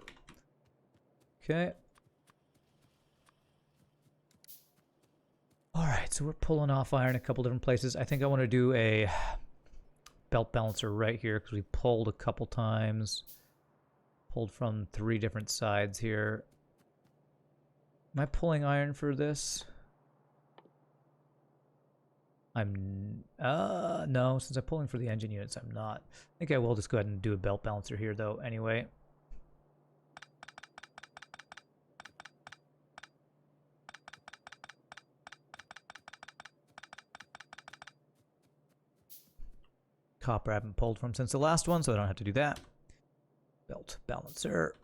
Okay. Alright, so we're pulling off iron a couple different places. I think I want to do a belt balancer right here because we pulled a couple times. Pulled from 3 different sides here. Am I pulling iron for this? I'm no, since I'm pulling for the engine units, I'm not. I think I will just go ahead and do a belt balancer here though anyway. Copper I haven't pulled from since the last one, so I don't have to do that. Belt balancer.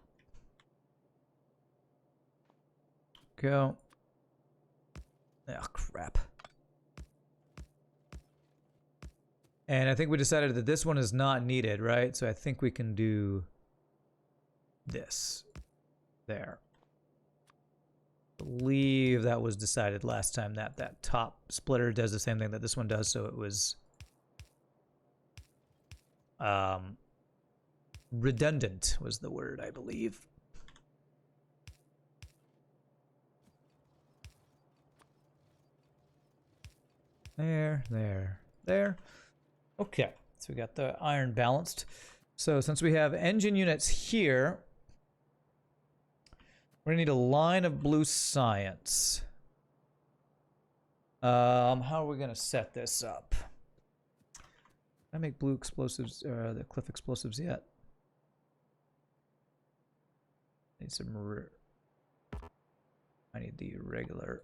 Go. Oh, crap. And I think we decided that this one is not needed, right? So I think we can do this. There. I believe that was decided last time that that top splitter does the same thing that this one does, so it was redundant was the word, I believe. There, there, there. Okay, so we got the iron balanced. So since we have engine units here, we're gonna need a line of blue science. How are we gonna set this up? Did I make blue explosives, the cliff explosives yet? Need some. I need the regular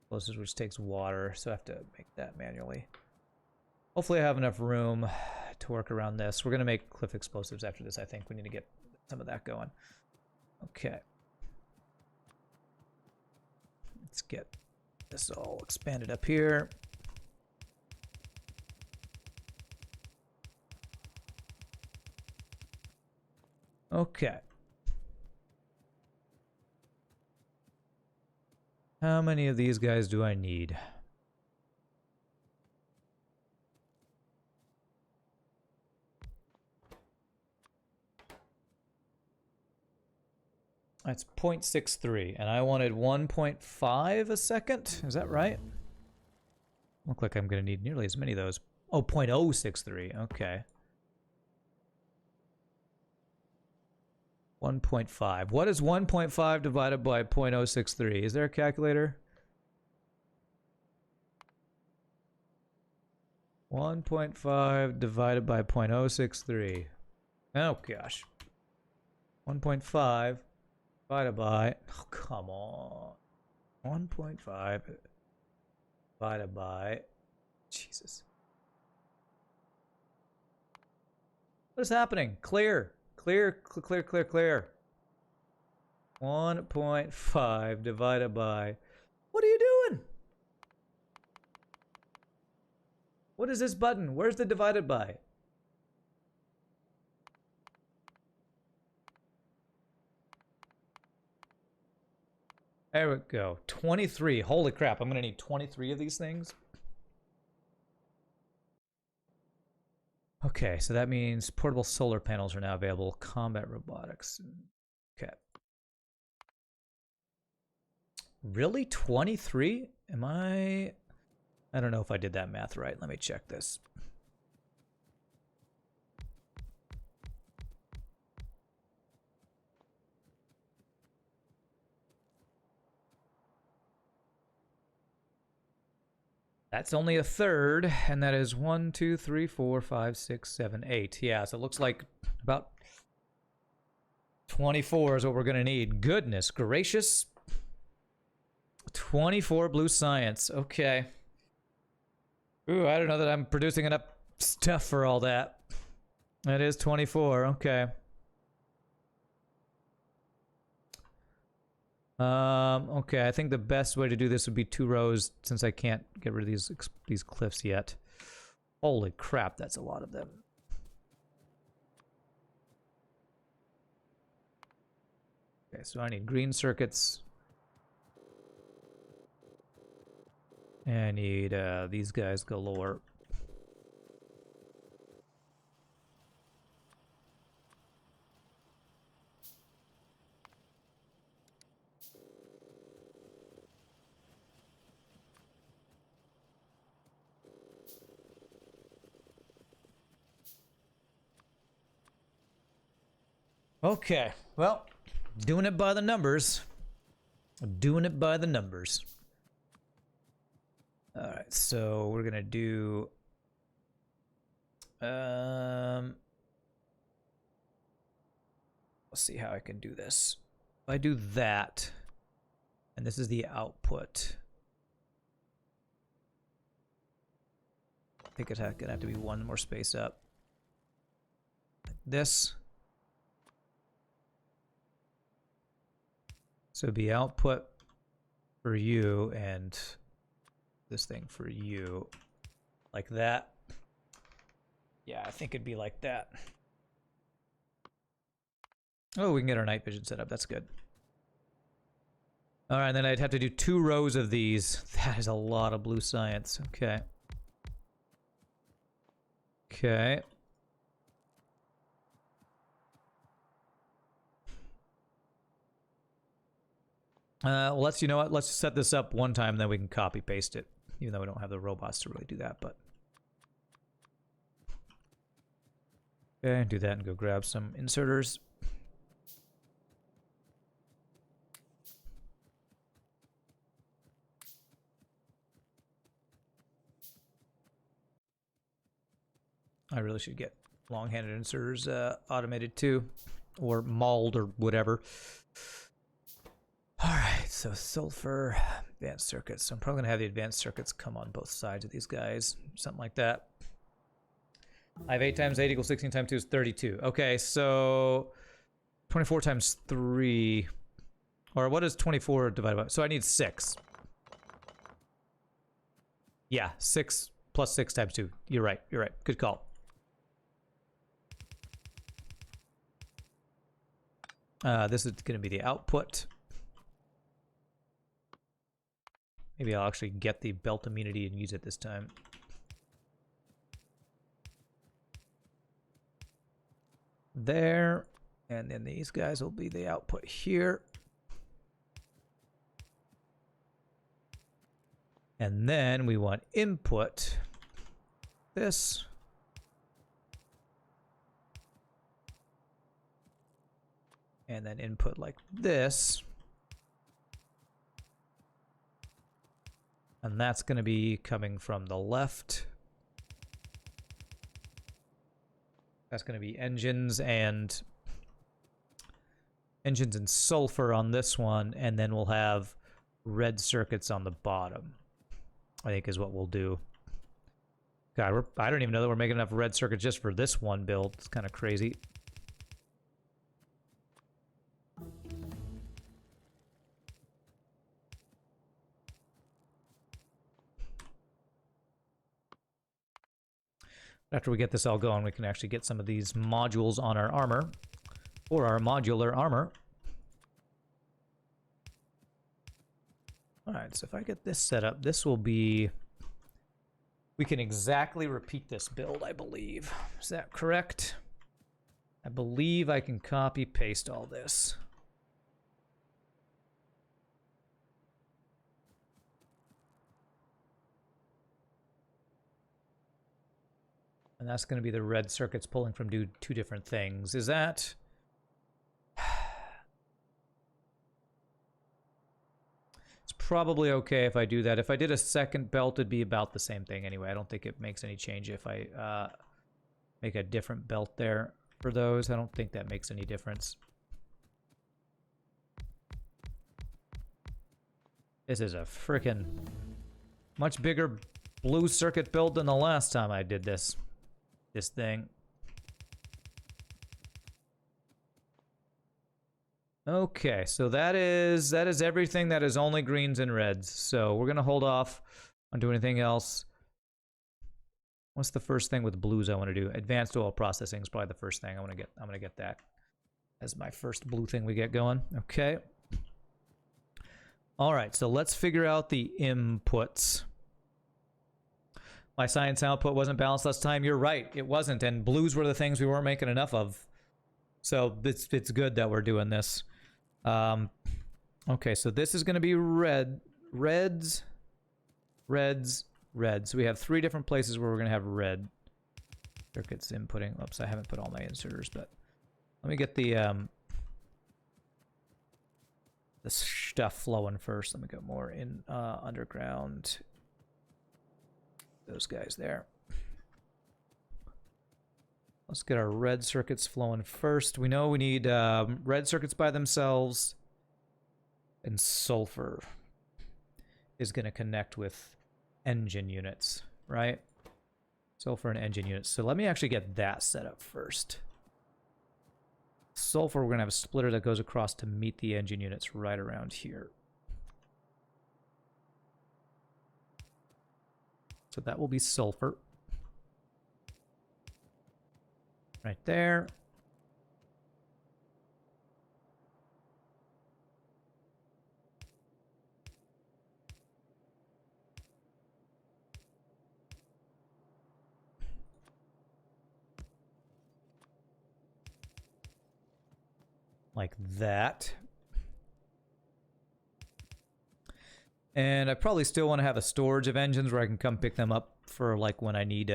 explosives, which takes water, so I have to make that manually. Hopefully, I have enough room to work around this. We're gonna make cliff explosives after this. I think we need to get some of that going. Okay. Let's get this all expanded up here. Okay. How many of these guys do I need? That's 0.63, and I wanted 1.5 a second. Is that right? Look like I'm going to need nearly as many of those. Oh, 0.063. Okay. 1.5. What is 1.5 divided by 0.063? Is there a calculator? 1.5 divided by 0.063. Oh, gosh. 1.5 divided by... Oh, come on. 1.5 divided by... Jesus. What is happening? Clear. Clear, clear, clear, clear. 1.5 divided by... What are you doing? What is this button? Where's the divided by? There we go. 23. Holy crap, I'm going to need 23 of these things. Okay, so that means portable solar panels are now available. Combat robotics. Okay. Really? 23? Am I don't know if I did that math right. Let me check this. That's only a third, and that is 1, 2, 3, 4, 5, 6, 7, 8. Yeah, so it looks like about 24 is what we're going to need. Goodness gracious. 24 blue science. Okay. Ooh, I don't know that I'm producing enough stuff for all that. That is 24. Okay. Okay, I think the best way to do this would be 2 rows since I can't get rid of these cliffs yet. Holy crap, that's a lot of them. Okay, so I need green circuits. And I need these guys galore. Okay, well, doing it by the numbers. Doing it by the numbers. Alright, so we're gonna do... let's see how I can do this. If I do that, and this is the output. I think it's gonna have to be one more space up. Like this. So it'd be output for you and this thing for you. Like that. Yeah, I think it'd be like that. Oh, we can get our night vision set up. That's good. All right, and then I'd have to do 2 rows of these. That is a lot of blue science. Okay. Okay. Well, you know what? Let's set this up one time, then we can copy paste it. Even though we don't have the robots to really do that, but. Okay, do that and go grab some inserters. I really should get long-handed inserters automated too, or mauled or whatever. All right, so sulfur, advanced circuits. So I'm probably gonna have the advanced circuits come on both sides of these guys, something like that. I have 8 times 8 equals 16 times 2 is 32. Okay, so 24 times 3, or what is 24 divided by? So I need 6. Yeah, 6 plus 6 times 2. You're right. You're right. Good call. This is going to be the output. Maybe I'll actually get the belt immunity and use it this time. There. And then these guys will be the output here. And then we want input. This. And then input like this. And that's going to be coming from the left. That's going to be engines and sulfur on this one, and then we'll have red circuits on the bottom, I think is what we'll do. God, I don't even know that we're making enough red circuits just for this one build. It's kind of crazy. After we get this all going, we can actually get some of these modules on our armor, or our modular armor. Alright, so if I get this set up, this will be... We can exactly repeat this build, I believe. Is that correct? I believe I can copy paste all this. And that's going to be the red circuits pulling from two different things. Is that... It's probably okay if I do that. If I did a second belt, it'd be about the same thing anyway. I don't think it makes any change if I make a different belt there for those. I don't think that makes any difference. This is a frickin' much bigger blue circuit build than the last time I did this thing. Okay, so that is everything that is only greens and reds. So we're gonna hold off on doing anything else. What's the first thing with blues I want to do? Advanced oil processing is probably the first thing I want to get. I'm gonna get that as my first blue thing we get going. Okay. All right, so let's figure out the inputs. My science output wasn't balanced last time. You're right, it wasn't, and blues were the things we weren't making enough of. So it's good that we're doing this. Okay, so this is going to be reds. So we have 3 different places where we're going to have red circuits inputting. Oops, I haven't put all my inserters, but let me get the stuff flowing first. Let me go more in underground. Those guys there. Let's get our red circuits flowing first. We know we need red circuits by themselves, and sulfur is going to connect with engine units, right? Sulfur and engine units. So let me actually get that set up first. Sulfur, we're going to have a splitter that goes across to meet the engine units right around here. So that will be sulfur. Right there. Like that. And I probably still want to have a storage of engines where I can come pick them up for like when I need,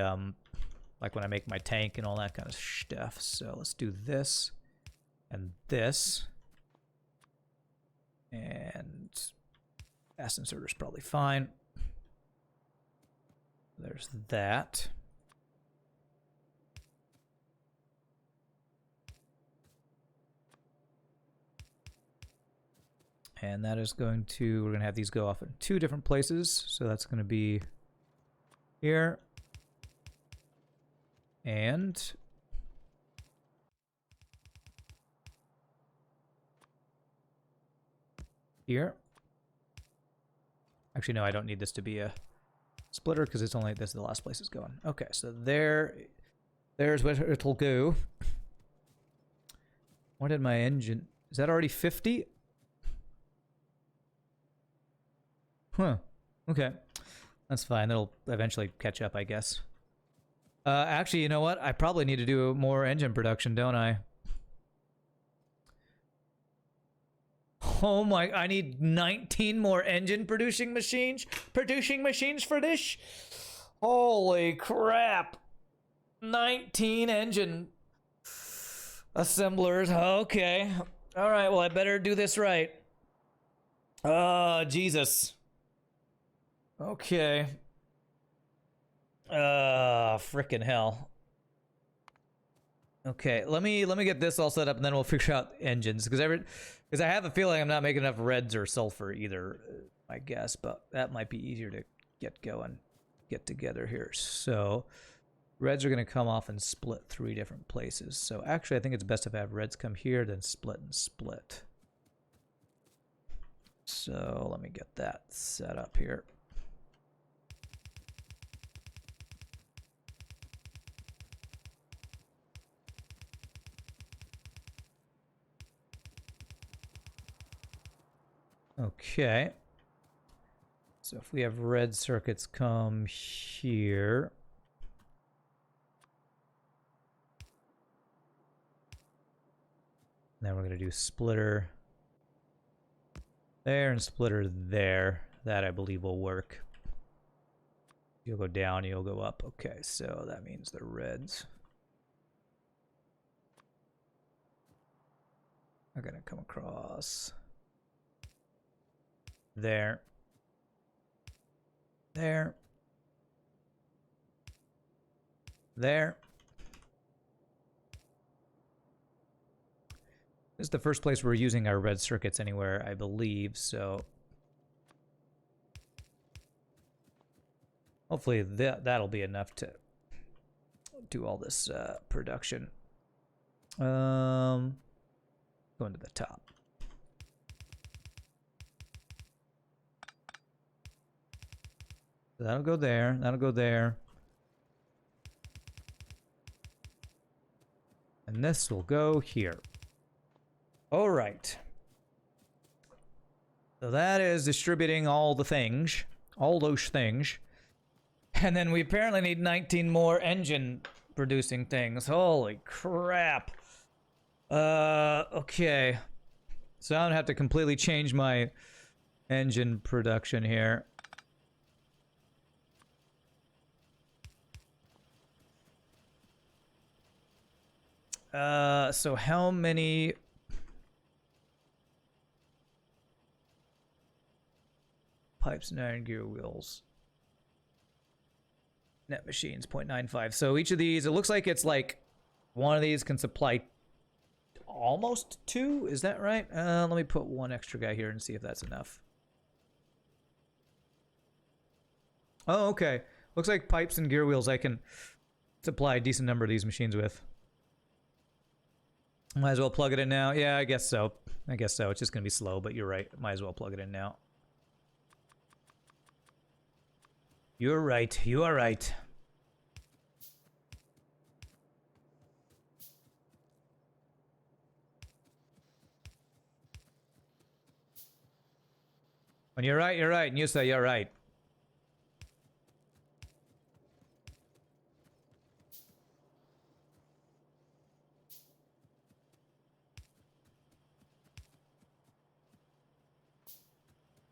like when I make my tank and all that kind of stuff. So let's do this and this. And fast inserter is probably fine. There's that. And that is going to, we're going to have these go off in 2 different places. So that's going to be here. And here. Actually, no, I don't need this to be a splitter because it's only, this is the last place it's going. Okay, so there's where it'll go. What did my engine, is that already 50? Huh. Okay. That's fine. That'll eventually catch up, I guess. Actually, you know what? I probably need to do more engine production, don't I? Oh my, I need 19 more engine producing machines for this? Holy crap. 19 engine assemblers. Okay. All right, well, I better do this right. Jesus. Okay. Frickin' hell. Okay, let me get this all set up, and then we'll figure out engines, because I have a feeling I'm not making enough reds or sulfur either, I guess, but that might be easier to get together here. So reds are going to come off and split 3 different places. So actually, I think it's best if I have reds come here, then split and split. So let me get that set up here. Okay. So if we have red circuits come here. Then we're going to do splitter there and splitter there. That I believe will work. You'll go down, you'll go up. Okay, so that means the reds are going to come across there, there, there. This is the first place we're using our red circuits anywhere, I believe, so hopefully that'll be enough to do all this production. Going to the top. That'll go there. That'll go there. And this will go here. All right. So that is distributing all the things. All those things. And then we apparently need 19 more engine producing things. Holy crap. Okay. So I'm gonna have to completely change my engine production here. So how many pipes and iron gear wheels? Net machines 0.95. So each of these, it looks like it's like one of these can supply almost 2. Is that right? Let me put 1 extra guy here and see if that's enough. Oh, okay. Looks like pipes and gear wheels I can supply a decent number of these machines with. Might as well plug it in now. Yeah, I guess so. I guess so. It's just going to be slow, but you're right. Might as well plug it in now. You're right. You are right. When you're right, you're right. And you say you're right.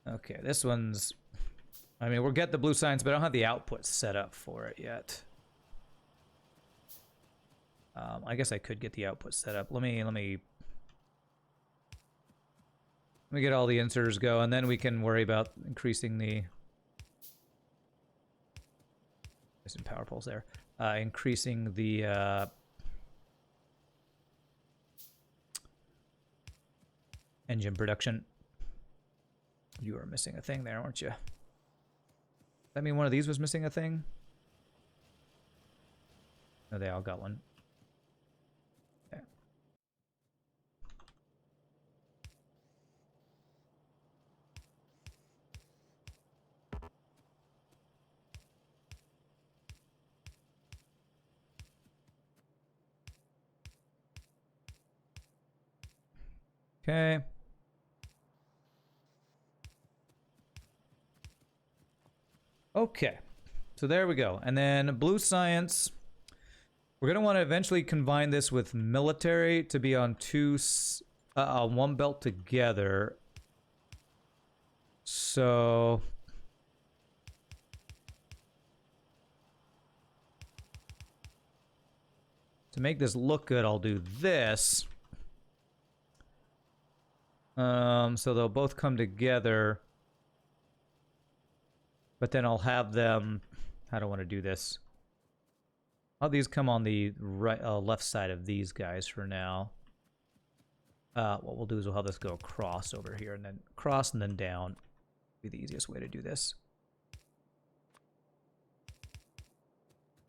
Okay, this one's... I mean, we'll get the blue science, but I don't have the output set up for it yet. I guess I could get the output set up. Let me get all the inserters go, and then we can worry about increasing the... There's some power poles there. Increasing the engine production. You are missing a thing there, aren't you? Does that mean one of these was missing a thing? No, they all got one. Okay. Okay. Okay. So there we go. And then blue science. We're going to want to eventually combine this with military to be on one belt together. So... to make this look good, I'll do this. So they'll both come together. But then I'll have them... How do I want to do this? I'll have these come on the right, left side of these guys for now. What we'll do is we'll have this go across over here, and then cross and then down. Be the easiest way to do this.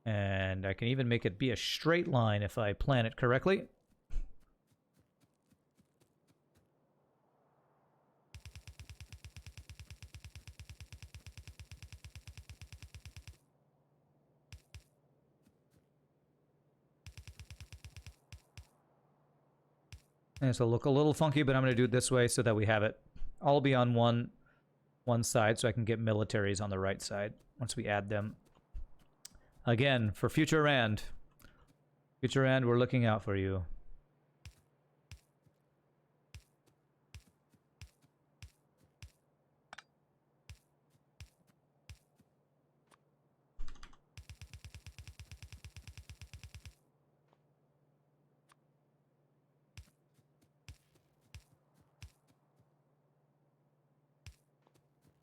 And I can even make it be a straight line if I plan it correctly. And this will look a little funky, but I'm going to do it this way so that we have it all be on one side, so I can get militaries on the right side once we add them. Again, for future Rand. Future Rand, we're looking out for you.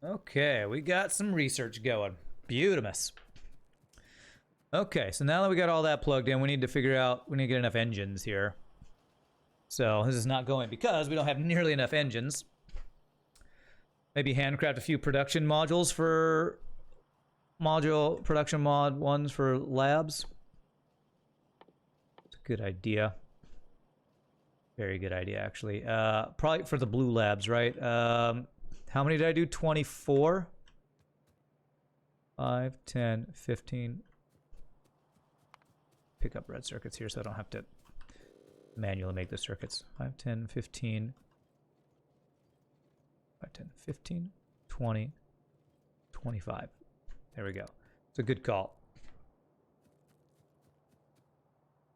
Okay, we got some research going. Beautimous. Okay, so now that we got all that plugged in, we need to figure out, we need to get enough engines here. So this is not going because we don't have nearly enough engines. Maybe handcraft a few production modules for production mod ones for labs. It's a good idea. Very good idea, actually. Probably for the blue labs, right? How many did I do? 24? 5, 10, 15. Pick up red circuits here so I don't have to manually make the circuits. 5, 10, 15. 5, 10, 15, 20, 25. There we go. It's a good call.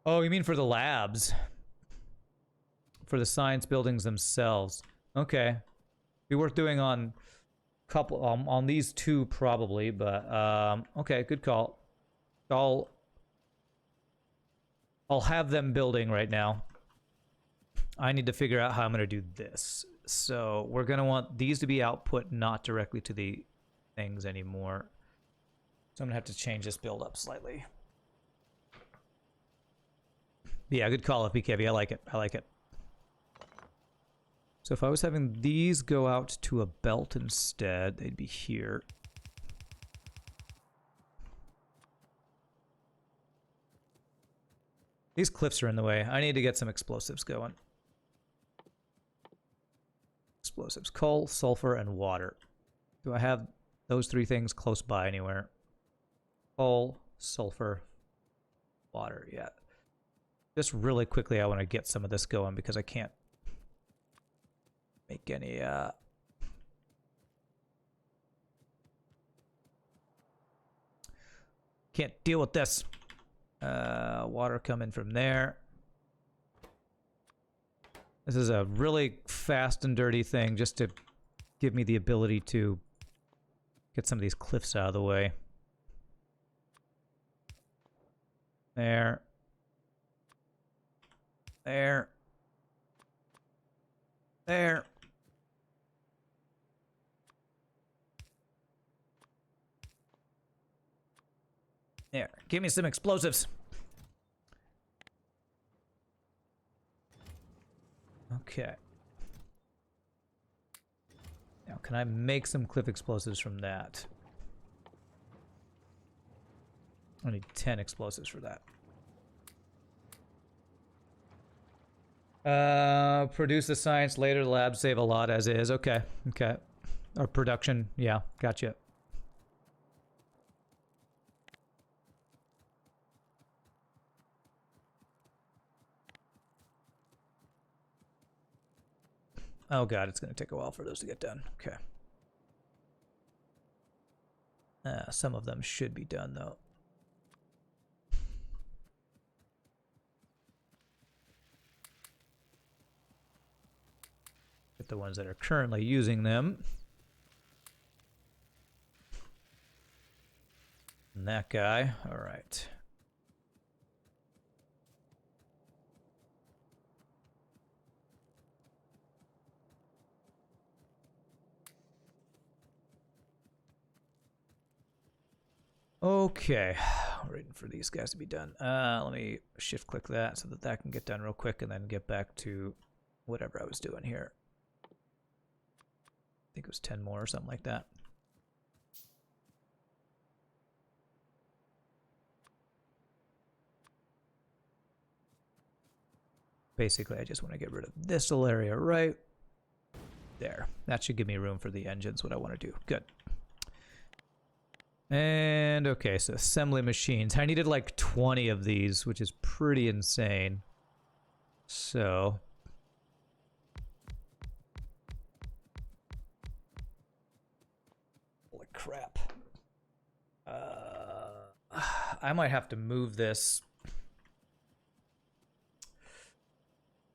Oh, you mean for the labs? For the science buildings themselves. Okay. Be worth doing on couple on these two probably, but okay, good call. I'll have them building right now. I need to figure out how I'm going to do this. So we're going to want these to be output, not directly to the things anymore. So I'm going to have to change this build up slightly. Yeah, good call, FBKV. I like it. I like it. So if I was having these go out to a belt instead, they'd be here. These cliffs are in the way. I need to get some explosives going. Explosives. Coal, sulfur, and water. Do I have those three things close by anywhere? Coal, sulfur, water. Yeah. Just really quickly, I want to get some of this going because I can't make any can't deal with this. Water coming from there. This is a really fast and dirty thing just to give me the ability to get some of these cliffs out of the way. There. There. There. There. Give me some explosives. Okay. Now, can I make some cliff explosives from that? I need 10 explosives for that. Produce the science later. The lab save a lot as is. Okay. Okay. Or production. Yeah. Gotcha. Oh god, it's going to take a while for those to get done. Okay. Some of them should be done, though. Get the ones that are currently using them. And that guy. All right. Okay, waiting for these guys to be done. Let me shift click that so that that can get done real quick and then get back to whatever I was doing here. I think it was 10 more or something like that. Basically, I just want to get rid of this little area right there. That should give me room for the engines, what I want to do. Good. And okay, so assembly machines. I needed like 20 of these, which is pretty insane. So holy crap. I might have to move this.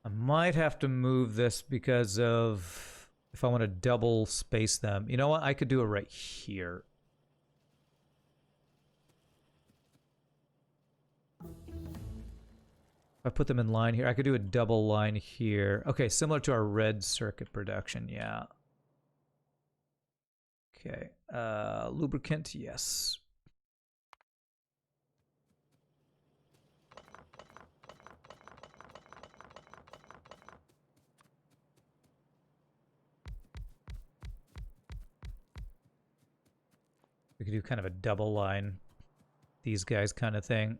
I might have to move this because of if I want to double space them. You know what? I could do it right here. If I put them in line here, I could do a double line here. Okay, similar to our red circuit production, yeah. Okay, lubricant, yes. We could do kind of a double line, these guys kind of thing.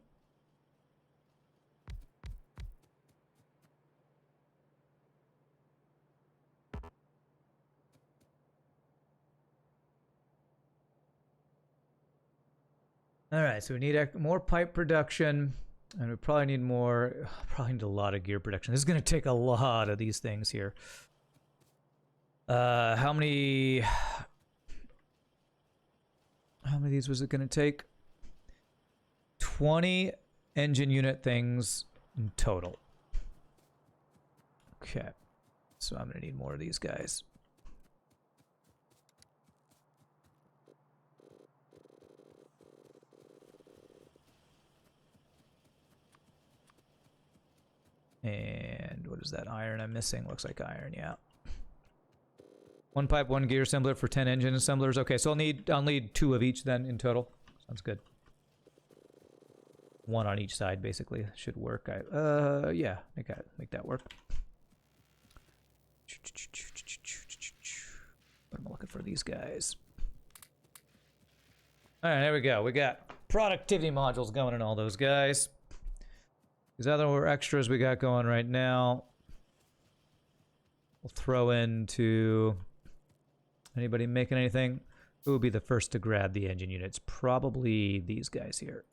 All right, so we need more pipe production, and we probably need more. Probably need a lot of gear production. This is going to take a lot of these things here. How many of these was it going to take? 20 engine unit things in total. Okay, so I'm going to need more of these guys. And what is that iron I'm missing? Looks like iron, yeah. One pipe, one gear assembler for 10 engine assemblers. Okay, so I'll need 2 of each then in total. Sounds good. 1 on each side basically should work. Yeah, I got it. Make that work. What am I looking for these guys? All right, there we go. We got productivity modules going in all those guys. These other extras we got going right now, we'll throw into anybody making anything. Who will be the first to grab the engine units? Probably these guys here.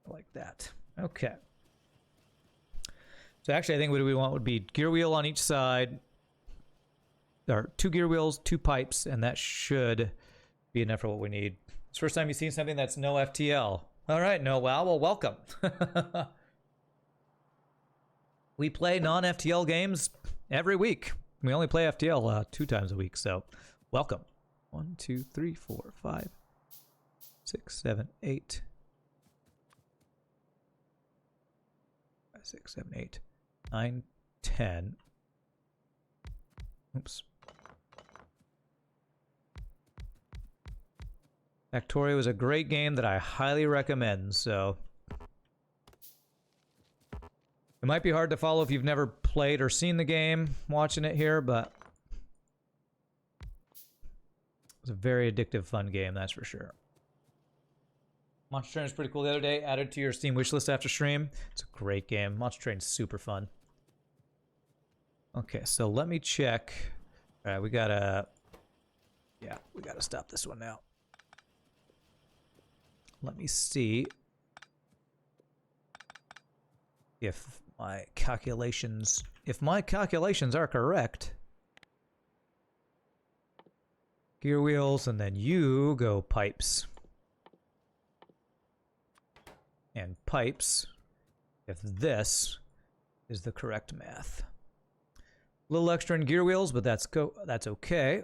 Like that. Okay. So actually, I think what we want would be gear wheel on each side. There are 2 gear wheels, 2 pipes, and that should be enough for what we need. It's the first time you've seen something that's no FTL. All right, no, well, welcome. We play non-FTL games every week. We only play FTL 2 times a week, so welcome. 1, 2, 3, 4, 5, 6, 7, 8. 6, 7, 8, 9, 10. Oops. Factorio is a great game that I highly recommend, so it might be hard to follow if you've never played or seen the game watching it here, but it's a very addictive, fun game, that's for sure. Monster Train is pretty cool the other day. Added to your Steam wishlist after stream. It's a great game. Monster Train's super fun. Okay, so let me check. All right, we gotta stop this one now. Let me see if my calculations are correct. Gear wheels, and then you go pipes. And pipes, if this is the correct math. A little extra in gear wheels, but that's okay.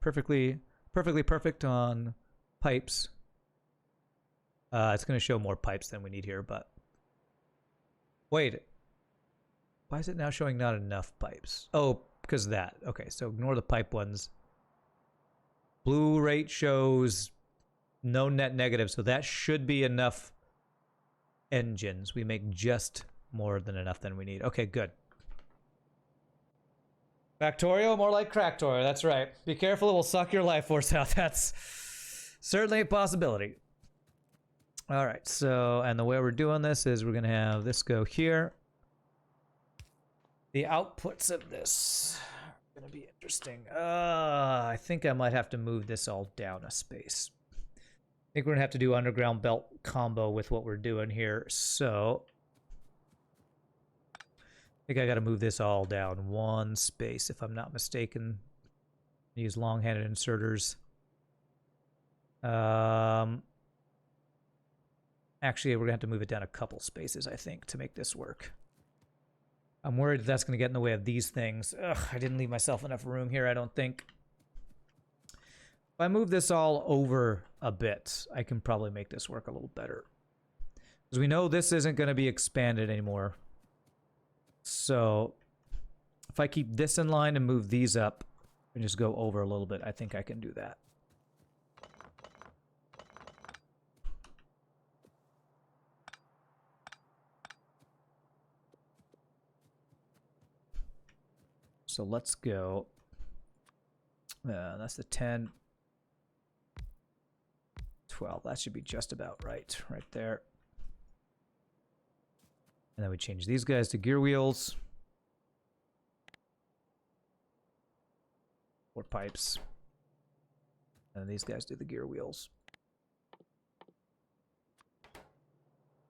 Perfectly perfect on pipes. It's going to show more pipes than we need here, but wait. Why is it now showing not enough pipes? Oh, because of that. Okay, so ignore the pipe ones. Blue rate shows no net negative, so that should be enough engines. We make just more than enough than we need. Okay, good. Factorio, more like Cracktorio. That's right. Be careful, it will suck your life force out. That's certainly a possibility. All right, so, and the way we're doing this is we're going to have this go here. The outputs of this are going to be interesting. I think I might have to move this all down a space. I think we're going to have to do underground belt combo with what we're doing here, so I think I got to move this all down one space, if I'm not mistaken. Use long-handed inserters. Actually, we're going to have to move it down a couple spaces, I think, to make this work. I'm worried that's going to get in the way of these things. Ugh, I didn't leave myself enough room here, I don't think. If I move this all over a bit, I can probably make this work a little better. Because we know this isn't going to be expanded anymore. So if I keep this in line and move these up and just go over a little bit, I think I can do that. So let's go. That's the 10. 12. That should be just about right there. And then we change these guys to gear wheels. Or pipes. And then these guys do the gear wheels.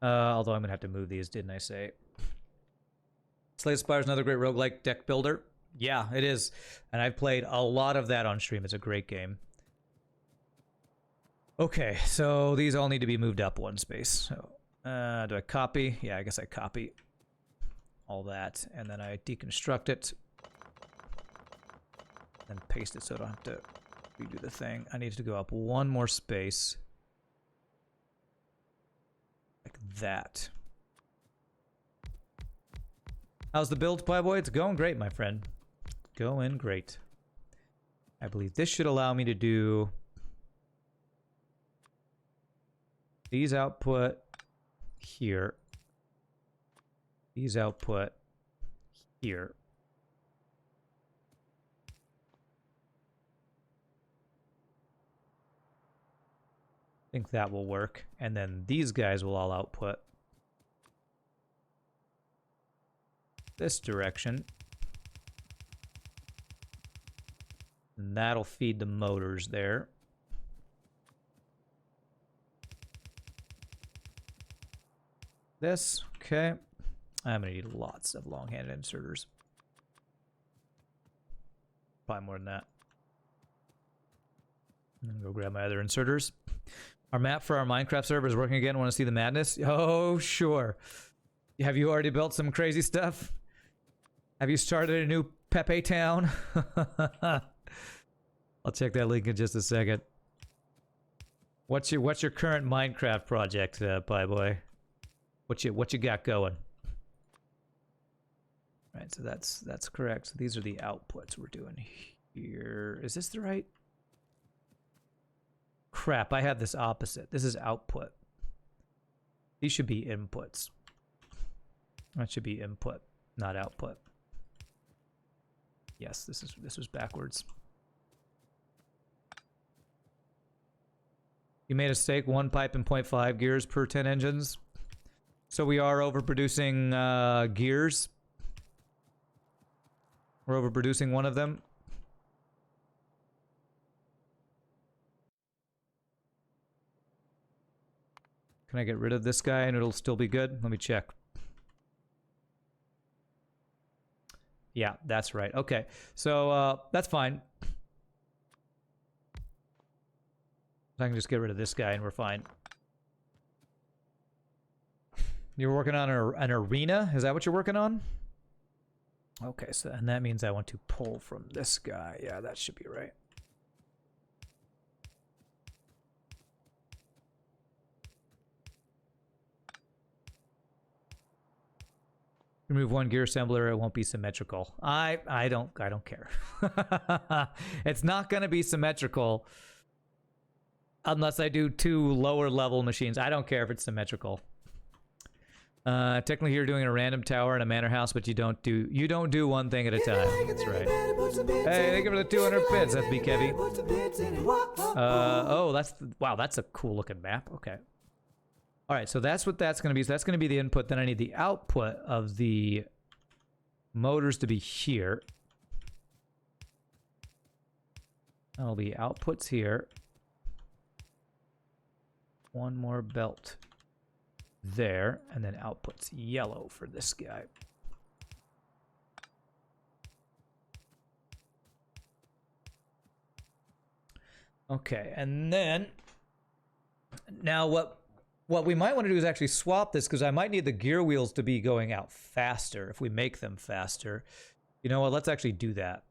Although I'm going to have to move these, didn't I say? Slay Spire is another great roguelike deck builder. Yeah, it is. And I've played a lot of that on stream. It's a great game. Okay, so these all need to be moved up one space. So, do I copy? Yeah, I guess I copy all that. And then I deconstruct it. And paste it so I don't have to redo the thing. I need to go up one more space. Like that. How's the build, Playboy? It's going great, my friend. Going great. I believe this should allow me to do these output here. These output here. I think that will work. And then these guys will all output this direction. And that'll feed the motors there. This, okay. I'm gonna need lots of long-handed inserters. Probably more than that. I'm gonna go grab my other inserters. Our map for our Minecraft server is working again. Want to see the madness? Oh, sure. Have you already built some crazy stuff? Have you started a new Pepe town? I'll check that link in just a second. What's your current Minecraft project, Pie Boy? What you got going? Right, so that's correct. So these are the outputs we're doing here. Is this the right? Crap, I have this opposite. This is output. These should be inputs. That should be input, not output. Yes, this was backwards. You made a mistake, 1 pipe and 0.5 gears per 10 engines. So we are overproducing gears. We're overproducing one of them. Can I get rid of this guy and it'll still be good? Let me check. Yeah, that's right. Okay, so that's fine. I can just get rid of this guy and we're fine. You're working on an arena? Is that what you're working on? Okay, so and that means I want to pull from this guy. Yeah, that should be right. Remove one gear assembler, it won't be symmetrical. I don't care. It's not gonna be symmetrical unless I do 2 lower level machines. I don't care if it's symmetrical. Technically you're doing a random tower and a manor house, but you don't do one thing at a time. That's right. Hey, thank you for the 200 bits. That's me, Kevy. Oh, wow, that's a cool looking map. Okay. All right, so that's what that's going to be. So that's going to be the input. Then I need the output of the motors to be here. That'll be outputs here. One more belt there, and then outputs yellow for this guy. Okay, and then now what we might want to do is actually swap this, because I might need the gear wheels to be going out faster if we make them faster. You know what? Let's actually do that.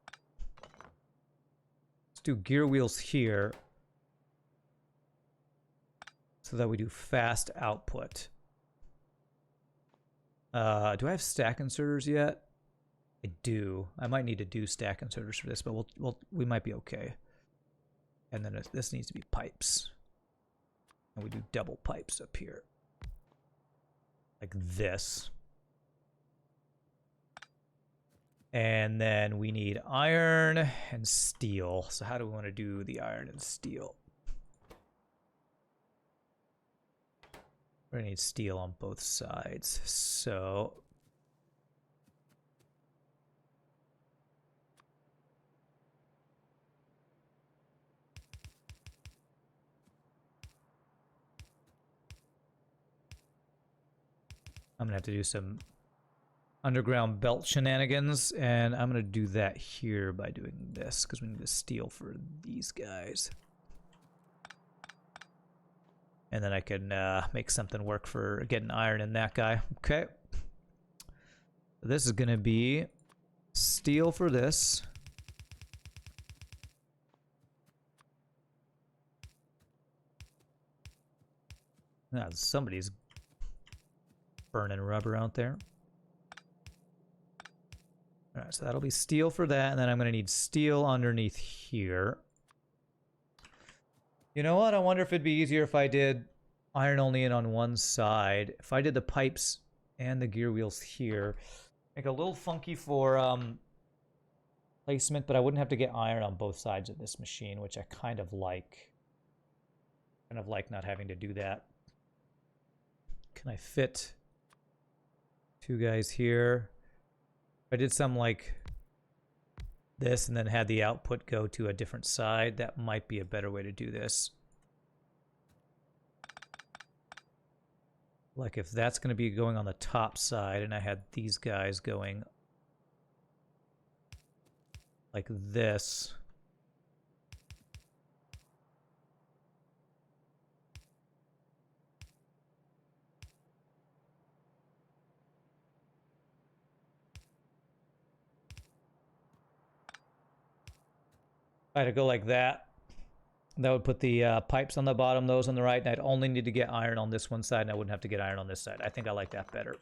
Let's do gear wheels here so that we do fast output. Do I have stack inserters yet? I do. I might need to do stack inserters for this, but we might be okay. And then this needs to be pipes. And we do double pipes up here. Like this. And then we need iron and steel. So how do we want to do the iron and steel? We're gonna need steel on both sides. So I'm gonna have to do some underground belt shenanigans, and I'm gonna do that here by doing this, because we need the steel for these guys. And then I can make something work for getting iron in that guy. Okay. This is gonna be steel for this. Now somebody's burning rubber out there. All right, so that'll be steel for that, and then I'm going to need steel underneath here. You know what? I wonder if it'd be easier if I did iron only in on one side. If I did the pipes and the gear wheels here, make a little funky for placement, but I wouldn't have to get iron on both sides of this machine, which I kind of like. Kind of like not having to do that. Can I fit 2 guys here? I did some like this and then had the output go to a different side. That might be a better way to do this. Like if that's going to be going on the top side and I had these guys going like this. If I had to go like that, that would put the pipes on the bottom, those on the right, and I'd only need to get iron on this one side, and I wouldn't have to get iron on this side. I think I like that better.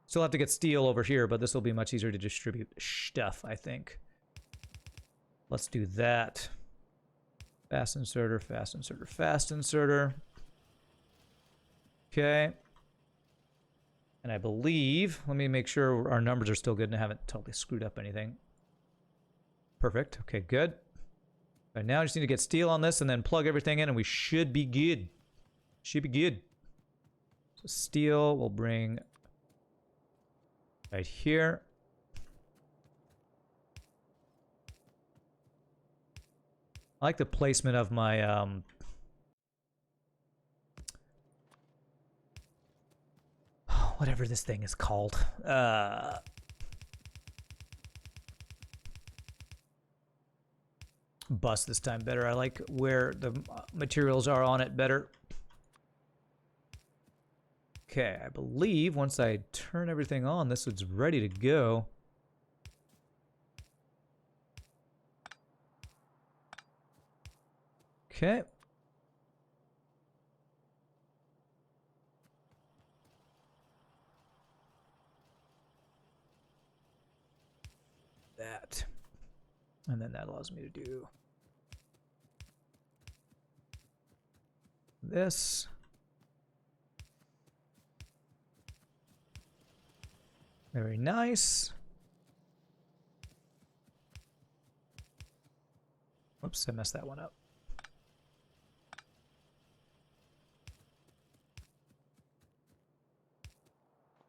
Still have to get steel over here, but this will be much easier to distribute stuff, I think. Let's do that. Fast inserter, fast inserter, fast inserter. Okay. And I believe, let me make sure our numbers are still good and I haven't totally screwed up anything. Perfect. Okay, good. Right now I just need to get steel on this and then plug everything in and we should be good. Should be good. So steel we'll bring right here. I like the placement of my whatever this thing is called. Bus this time better. I like where the materials are on it better. Okay, I believe once I turn everything on, this is ready to go. Okay. That. And then that allows me to do this. Very nice. Whoops, I messed that one up.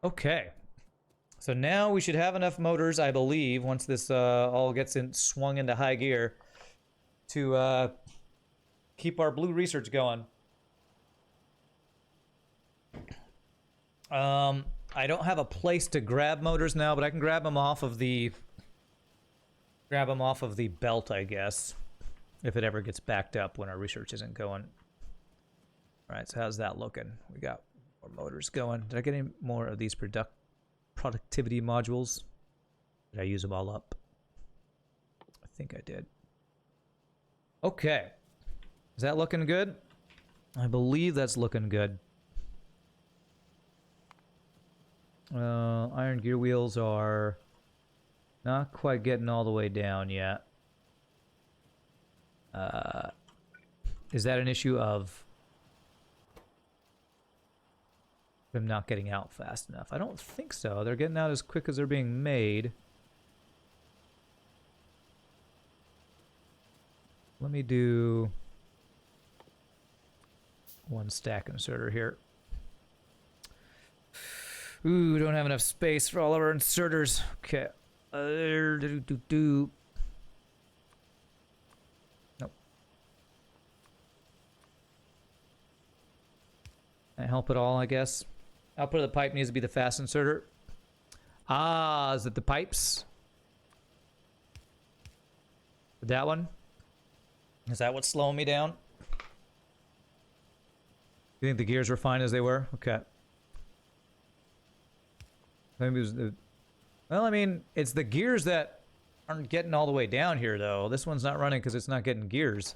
Okay. So now we should have enough motors, I believe, once this all gets swung into high gear to keep our blue research going. I don't have a place to grab motors now, but I can grab them off of the belt, I guess, if it ever gets backed up when our research isn't going. All right, so how's that looking? We got more motors going. Did I get any more of these productivity modules? Did I use them all up? I think I did. Okay. Is that looking good? I believe that's looking good. Iron gear wheels are not quite getting all the way down yet. Is that an issue of them not getting out fast enough? I don't think so. They're getting out as quick as they're being made. Let me do one stack inserter here. Ooh, don't have enough space for all of our inserters. Okay. Nope. Can't help it all, I guess. Output of the pipe needs to be the fast inserter. Ah, is it the pipes? That one? Is that what's slowing me down? You think the gears were fine as they were? Okay. Maybe it was the... Well, I mean, it's the gears that aren't getting all the way down here, though. This one's not running because it's not getting gears.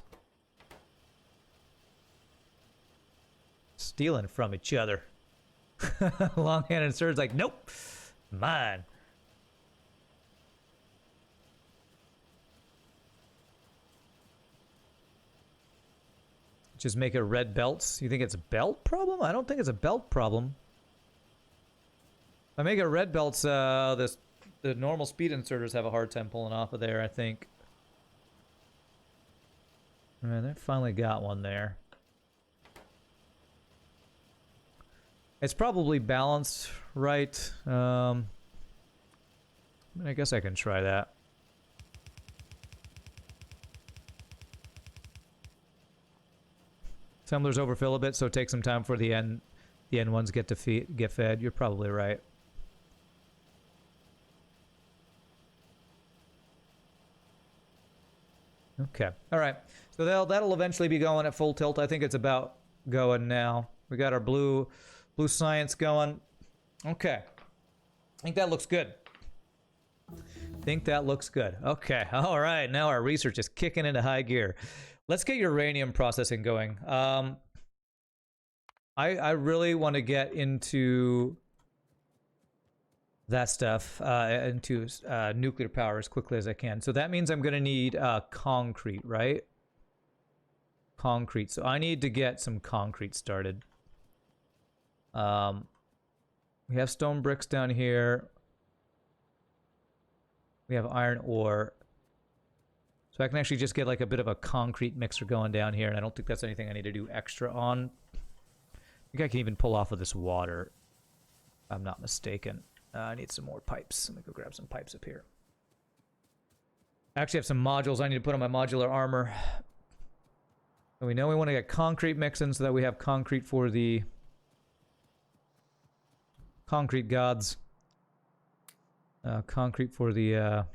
Stealing from each other. Long-handed insert's like, nope, mine. Just make it red belts. You think it's a belt problem? I don't think it's a belt problem. If I make it red belts, the normal speed inserters have a hard time pulling off of there, I think. Alright, they finally got one there. It's probably balanced right. I mean, I guess I can try that. Tumblers overfill a bit, so it takes some time for the end ones get fed. You're probably right. Okay. All right. So that'll eventually be going at full tilt. I think it's about going now. We got our blue science going. Okay. I think that looks good. Okay. All right. Now our research is kicking into high gear. Let's get uranium processing going. I really want to get into that stuff, into nuclear power as quickly as I can. So that means I'm going to need concrete, right? Concrete. So I need to get some concrete started. We have stone bricks down here. We have iron ore. So I can actually just get like a bit of a concrete mixer going down here, and I don't think that's anything I need to do extra on. I think I can even pull off of this water, if I'm not mistaken. I need some more pipes. Let me go grab some pipes up here. I actually have some modules I need to put on my modular armor. So we know we want to get concrete mixing so that we have concrete for the concrete gods. Concrete for the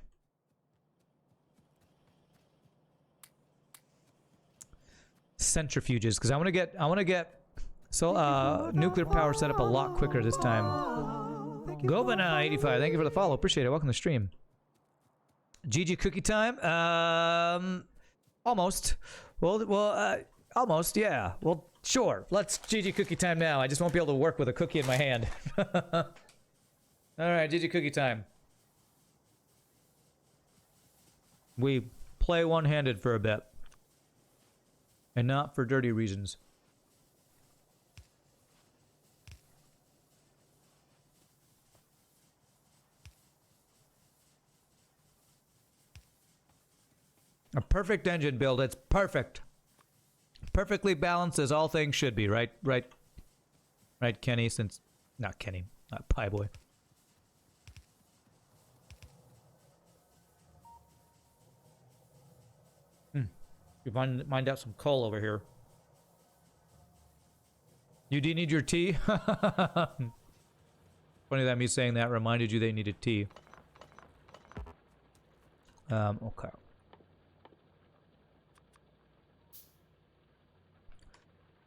centrifuges, because I want to get so nuclear power set up a lot quicker this time. Govana85, thank you for the follow. Appreciate it. Welcome to the stream. GG cookie time. Almost. Well, almost. Yeah. Well, sure. Let's GG cookie time now. I just won't be able to work with a cookie in my hand. All right, GG cookie time. We play one-handed for a bit, and not for dirty reasons. A perfect engine build. It's perfect. Perfectly balanced as all things should be, right? Right, Kenny? Not Kenny. Not Pie Boy. You mind out some coal over here. You do need your tea? Funny that me saying that reminded you they needed tea. Okay.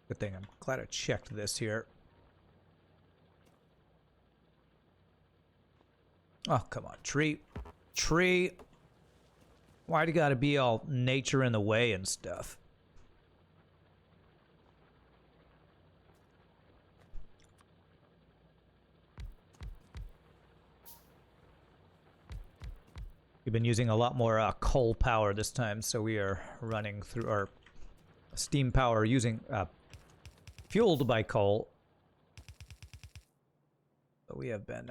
Good thing. I'm glad I checked this here. Oh, come on. Tree. Tree. Why'd you gotta be all nature in the way and stuff? We've been using a lot more coal power this time, so we are running through our steam power using fueled by coal. But we have been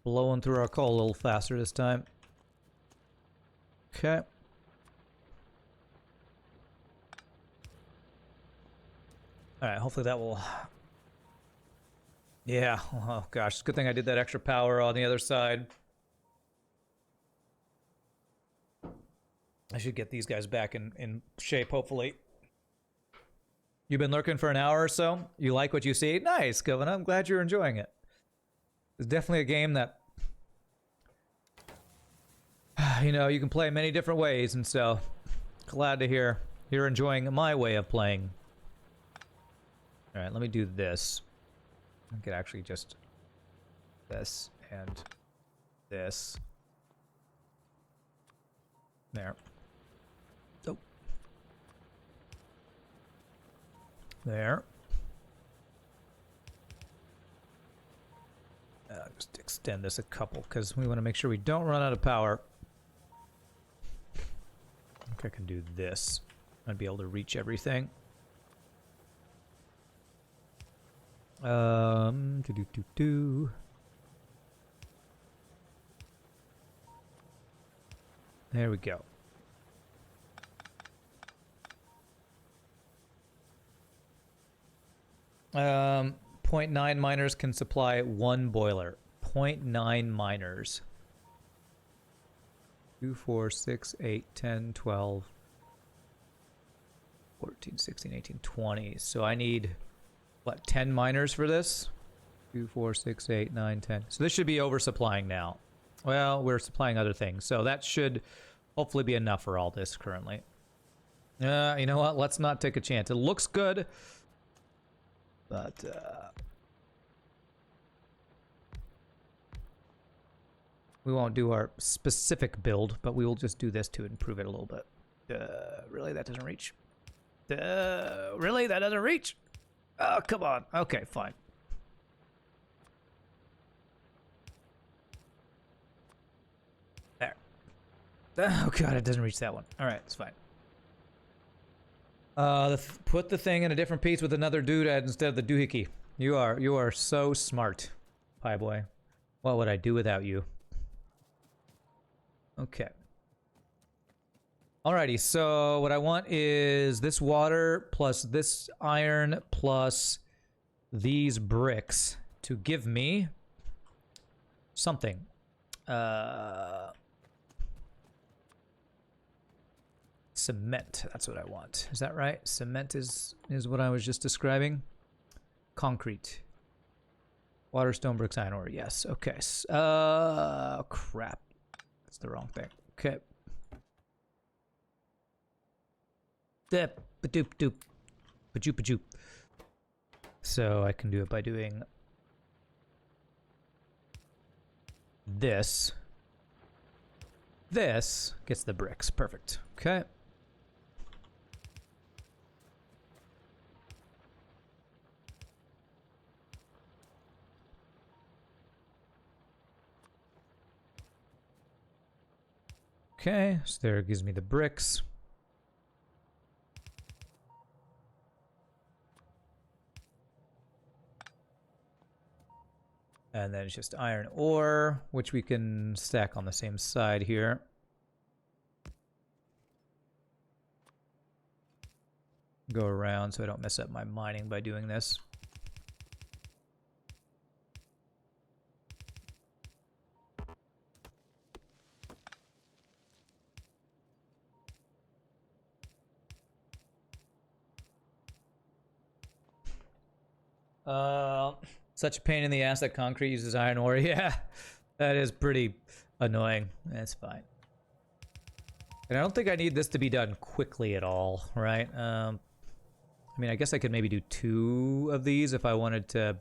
blowing through our coal a little faster this time. Okay. Alright, hopefully that will... Yeah, oh gosh, it's a good thing I did that extra power on the other side. I should get these guys back in shape, hopefully. You've been lurking for an hour or so? You like what you see? Nice, Governor. I'm glad you're enjoying it. It's definitely a game that, you know, you can play many different ways, and so glad to hear you're enjoying my way of playing. Alright, let me do this. I could actually just this and this. There. Oh. There. Just extend this a couple, because we want to make sure we don't run out of power. I think I can do this. I'd be able to reach everything. There we go. 0.9 miners can supply one boiler. 0.9 miners. 2, 4, 6, 8, 10, 12. 14, 16, 18, 20. So I need, what, 10 miners for this? 2, 4, 6, 8, 9, 10. So this should be oversupplying now. Well, we're supplying other things. So that should hopefully be enough for all this currently. You know what? Let's not take a chance. It looks good. But, we won't do our specific build, but we will just do this to improve it a little bit. Really? That doesn't reach? Really? That doesn't reach? Oh, come on. Okay, fine. There. Oh, God, it doesn't reach that one. All right, it's fine. Put the thing in a different piece with another dude instead of the doohickey. You are so smart, pie boy. What would I do without you? Okay. Alrighty, so what I want is this water plus this iron plus these bricks to give me something. Cement, that's what I want. Is that right? Cement is what I was just describing. Concrete. Water, stone, bricks, iron ore. Yes, okay. Crap. That's the wrong thing. Okay. Ba-doop-doop. Ba-joop-ba-joop. So I can do it by doing this. This gets the bricks. Perfect. Okay. Okay, so there it gives me the bricks. And then it's just iron ore, which we can stack on the same side here. Go around so I don't mess up my mining by doing this. Such a pain in the ass that concrete uses iron ore. Yeah, that is pretty annoying. That's fine. And I don't think I need this to be done quickly at all, right? I mean, I guess I could maybe do 2 of these if I wanted to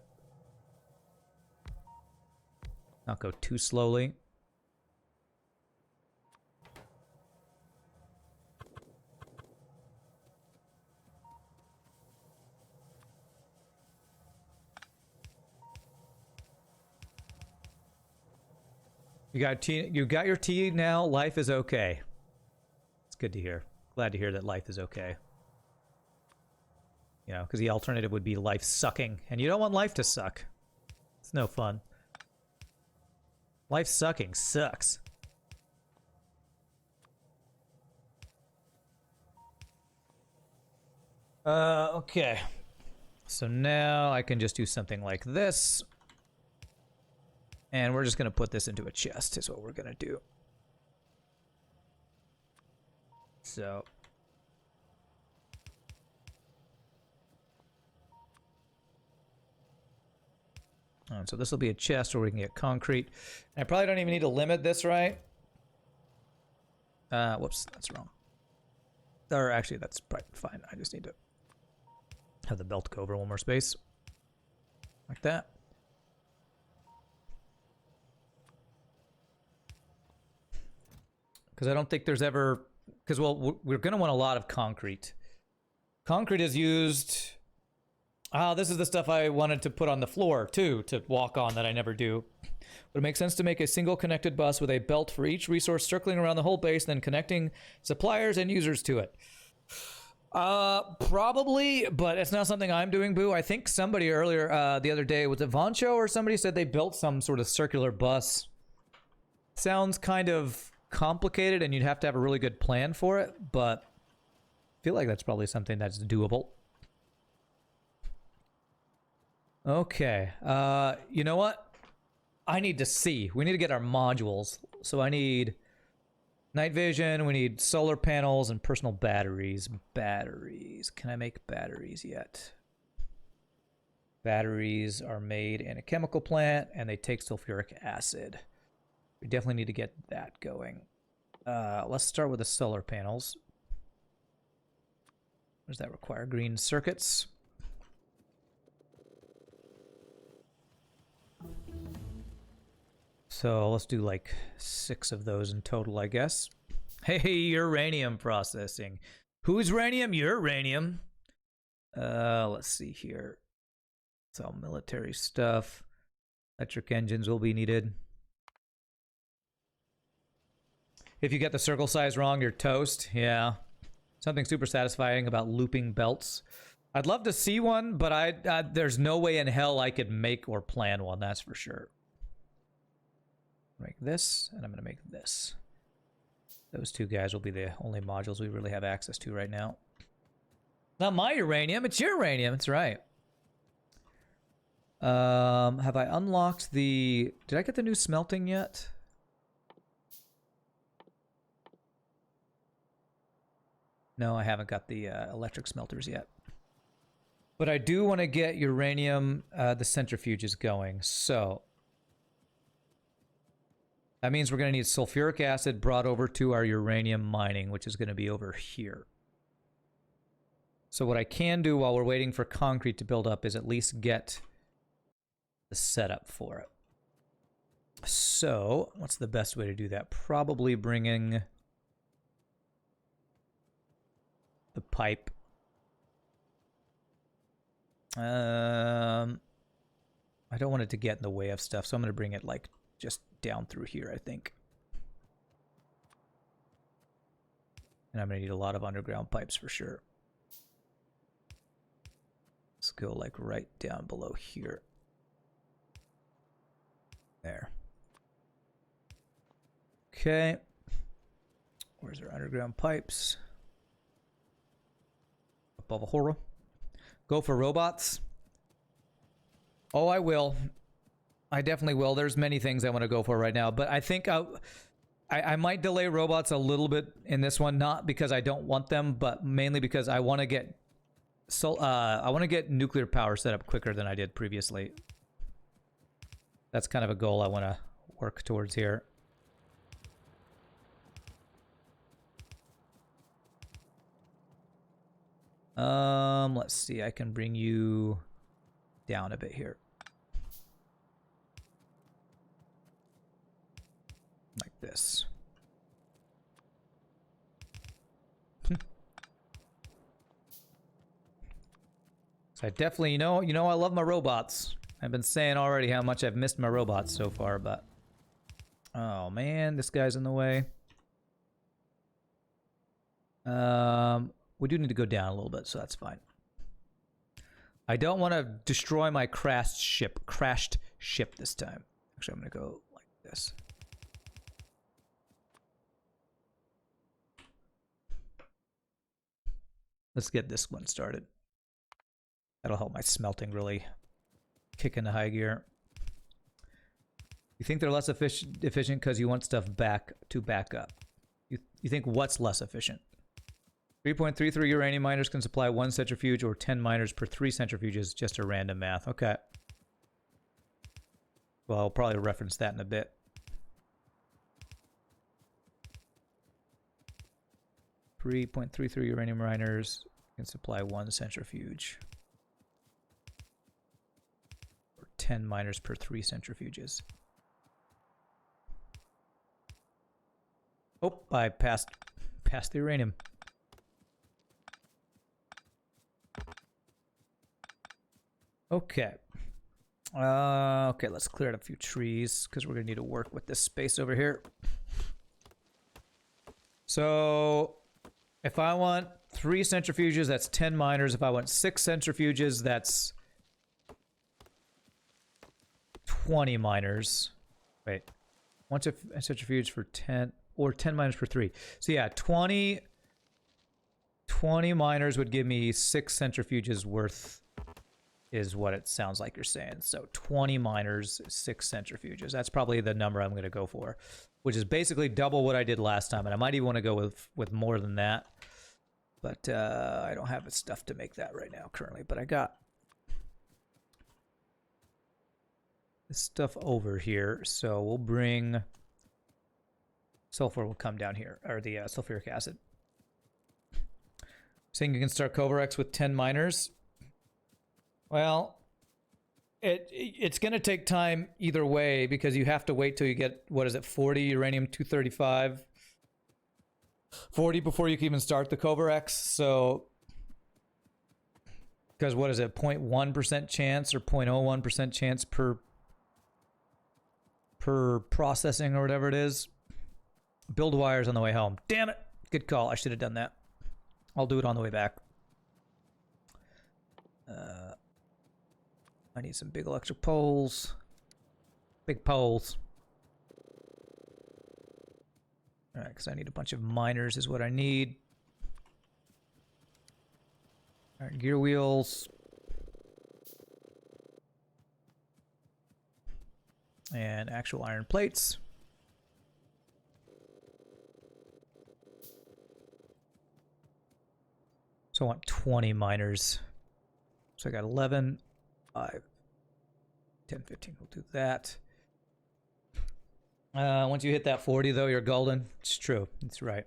not go too slowly. You got your tea now. Life is okay. It's good to hear. Glad to hear that life is okay. You know, because the alternative would be life sucking, and you don't want life to suck. It's no fun. Life sucking sucks. Okay. So now I can just do something like this. And we're just going to put this into a chest is what we're going to do. So. So this will be a chest where we can get concrete. And I probably don't even need to limit this, right? Whoops, that's wrong. Or actually, that's probably fine. I just need to have the belt go over one more space. Like that. Because I don't think there's ever... Because, well, we're going to want a lot of concrete. Concrete is used... this is the stuff I wanted to put on the floor, too, to walk on that I never do. Would it make sense to make a single connected bus with a belt for each resource circling around the whole base, then connecting suppliers and users to it? Probably, but it's not something I'm doing, Boo. I think somebody earlier, the other day, was it Voncho or somebody said they built some sort of circular bus. Sounds kind of complicated and you'd have to have a really good plan for it, but I feel like that's probably something that's doable. Okay, you know what? I need to see. We need to get our modules. So I need Night vision, we need solar panels and personal batteries. Batteries. Can I make batteries yet? Batteries are made in a chemical plant, and they take sulfuric acid. We definitely need to get that going. Let's start with the solar panels. What does that require? Green circuits. So let's do like 6 of those in total, I guess. Hey, uranium processing. Who's uranium? Uranium. Let's see here. It's all military stuff. Electric engines will be needed. If you get the circle size wrong, you're toast. Yeah. Something super satisfying about looping belts. I'd love to see one, but there's no way in hell I could make or plan one, that's for sure. Make this, and I'm going to make this. Those 2 guys will be the only modules we really have access to right now. Not my uranium, it's your uranium, that's right. Have I unlocked the... Did I get the new smelting yet? No, I haven't got the electric smelters yet. But I do want to get uranium, the centrifuges going, so... That means we're going to need sulfuric acid brought over to our uranium mining, which is going to be over here. So what I can do while we're waiting for concrete to build up is at least get the setup for it. So, what's the best way to do that? Probably bringing the pipe. I don't want it to get in the way of stuff, so I'm going to bring it like just down through here, I think. And I'm going to need a lot of underground pipes for sure. Let's go like right down below here. There. Okay. Where's our underground pipes? Above a horror. Go for robots. Oh, I will. I definitely will. There's many things I want to go for right now, but I think I might delay robots a little bit in this one, not because I don't want them, but mainly because I want to get nuclear power set up quicker than I did previously. That's kind of a goal I want to work towards here. Let's see. I can bring you down a bit here. Like this. So I definitely, you know, I love my robots. I've been saying already how much I've missed my robots so far, but... Oh, man, this guy's in the way. We do need to go down a little bit, so that's fine. I don't want to destroy my crashed ship this time. Actually, I'm going to go like this. Let's get this one started. That'll help my smelting really kick into high gear. You think they're less efficient because you want stuff back up. You think what's less efficient? 3.33 uranium miners can supply 1 centrifuge or 10 miners per 3 centrifuges. Just a random math. Okay. Well, I'll probably reference that in a bit. .33 uranium miners can supply 1 centrifuge. 10 miners per 3 centrifuges. Oh, I passed the uranium. Okay. Okay, let's clear out a few trees because we're going to need to work with this space over here. So, if I want 3 centrifuges, that's 10 miners. If I want 6 centrifuges, that's 20 miners. Wait. Once a centrifuge for 10 or 10 miners per 3. So yeah, 20 miners would give me 6 centrifuges worth is what it sounds like you're saying. So 20 miners, 6 centrifuges. That's probably the number I'm going to go for. which is basically double what I did last time. And I might even want to go with more than that. But I don't have the stuff to make that right now currently. But I got this stuff over here. So we'll bring... Sulfur will come down here, or the sulfuric acid. Saying you can start Cobra X with 10 miners. Well, it's going to take time either way because you have to wait till you get, what is it, 40 uranium-235? 40 before you can even start the Cobra X, so... Because what is it, 0.1% chance or 0.01% chance per processing or whatever it is? Build wires on the way home. Damn it! Good call. I should have done that. I'll do it on the way back. I need some big electric poles. Big poles. Alright, because I need a bunch of miners is what I need. Alright, gear wheels. And actual iron plates. So I want 20 miners. So I got 11, 5, 10, 15. We'll do that. Once you hit that 40, though, you're golden. It's true. It's right.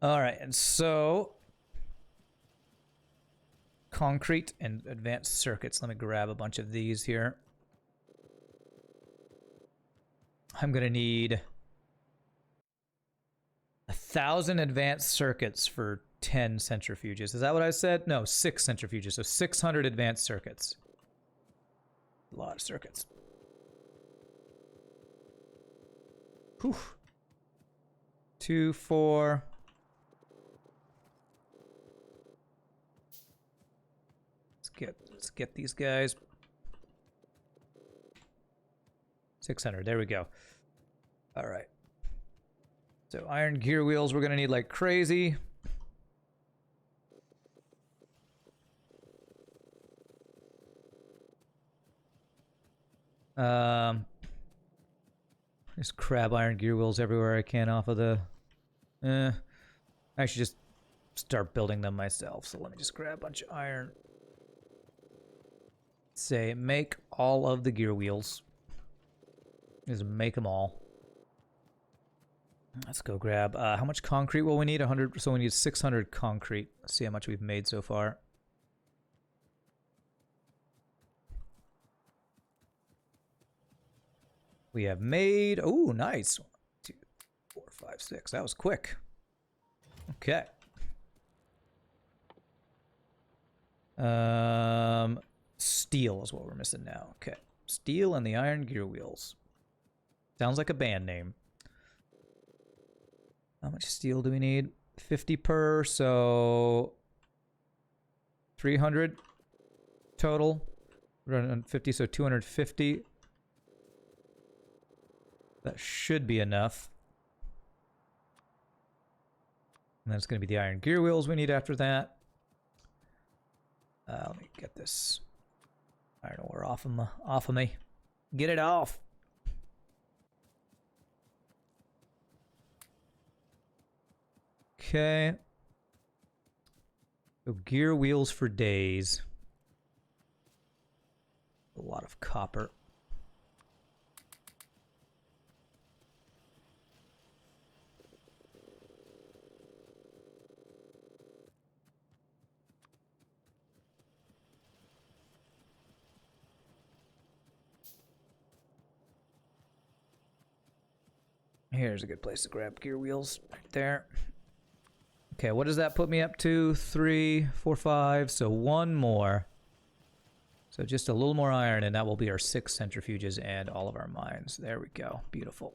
All right, and so... concrete and advanced circuits. Let me grab a bunch of these here. I'm going to need 1,000 advanced circuits for 10 centrifuges. Is that what I said? No, 6 centrifuges. So 600 advanced circuits. A lot of circuits. Whew. 2, 4. Let's get these guys. 600. There we go. All right. So iron gear wheels we're going to need like crazy. Just crab iron gear wheels everywhere I can off of the... I should just start building them myself. So let me just grab a bunch of iron. Say, make all of the gear wheels. Just make them all. Let's go grab... how much concrete will we need? 100. So we need 600 concrete. Let's see how much we've made so far. We have made... Oh, nice. 1, 2, 4, 5, 6. That was quick. Okay. Steel is what we're missing now. Okay. Steel and the iron gear wheels. Sounds like a band name. How much steel do we need? 50 per, so... 300 total. 50, so 250. That should be enough. And then it's going to be the iron gear wheels we need after that. Let me get this iron ore off of me. Get it off. Okay. So gear wheels for days. A lot of copper. Here's a good place to grab gear wheels right there. Okay, what does that put me up to? 3, 4, 5. So one more. So just a little more iron, and that will be our 6 centrifuges and all of our mines. There we go. Beautiful.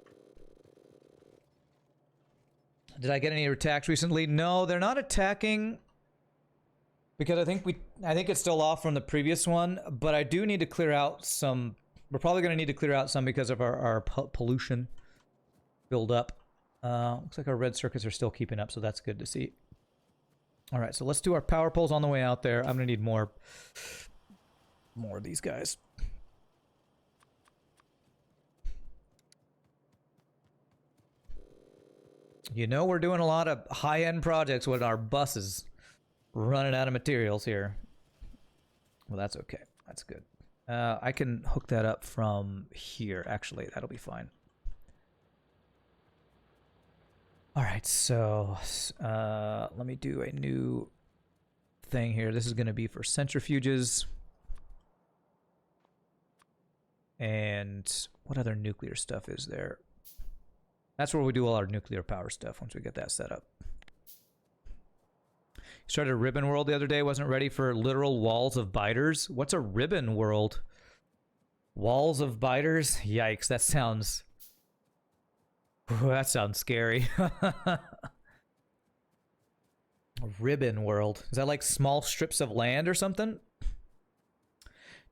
Did I get any attacks recently? No, they're not attacking because I think it's still off from the previous one, but I do need to clear out some. We're probably going to need to clear out some because of our pollution build up. Looks like our red circuits are still keeping up, so that's good to see. All right, so let's do our power poles on the way out there. I'm going to need more of these guys. You know we're doing a lot of high-end projects with our buses running out of materials here. Well, that's okay. That's good. I can hook that up from here. Actually, that'll be fine. All right, so let me do a new thing here. This is going to be for centrifuges. And what other nuclear stuff is there? That's where we do all our nuclear power stuff once we get that set up. Started a ribbon world the other day. Wasn't ready for literal walls of biters. What's a ribbon world? Walls of biters? Yikes, that sounds... Ooh, that sounds scary. A ribbon world. Is that like small strips of land or something?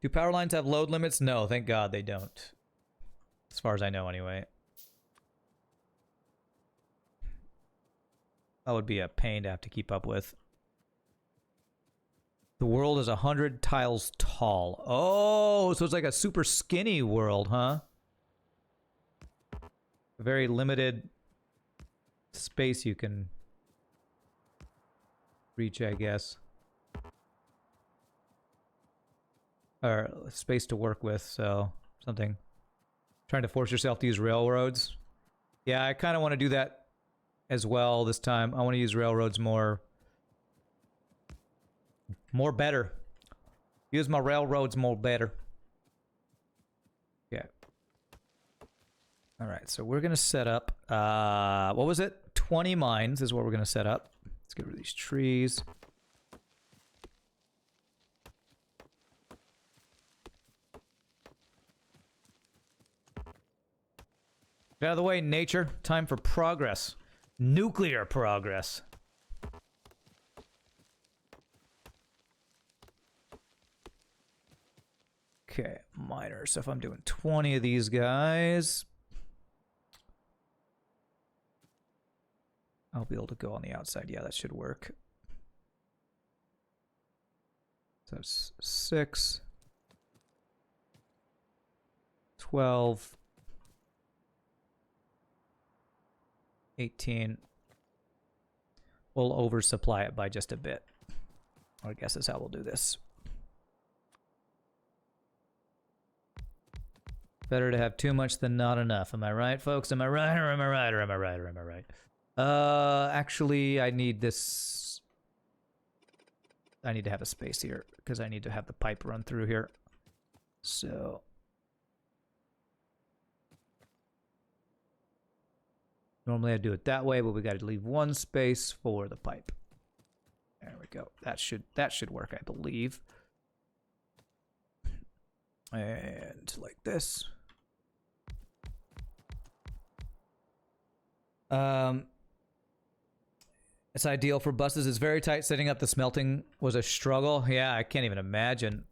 Do power lines have load limits? No, thank God they don't. As far as I know, anyway. That would be a pain to have to keep up with. The world is 100 tiles tall. Oh, so it's like a super skinny world, huh? A very limited space you can reach, I guess. Or space to work with, so something. Trying to force yourself to use railroads. Yeah, I kind of want to do that as well this time. I want to use railroads more better. Use my railroads more better. Yeah. All right, so we're gonna set up. What was it? 20 mines is what we're gonna set up. Let's get rid of these trees. Get out of the way, nature. Time for progress. Nuclear progress. Okay, miners. So if I'm doing 20 of these guys, I'll be able to go on the outside. Yeah, that should work. So that's 6, 12, 18. We'll oversupply it by just a bit. I guess that's how we'll do this. Better to have too much than not enough. Am I right, folks? Am I right, or am I right, or am I right, or am I right? Actually, I need this. I need to have a space here because I need to have the pipe run through here. So normally I do it that way, but we got to leave one space for the pipe. There we go. That should work, I believe. And like this. It's ideal for buses. It's very tight. Setting up the smelting was a struggle. Yeah, I can't even imagine.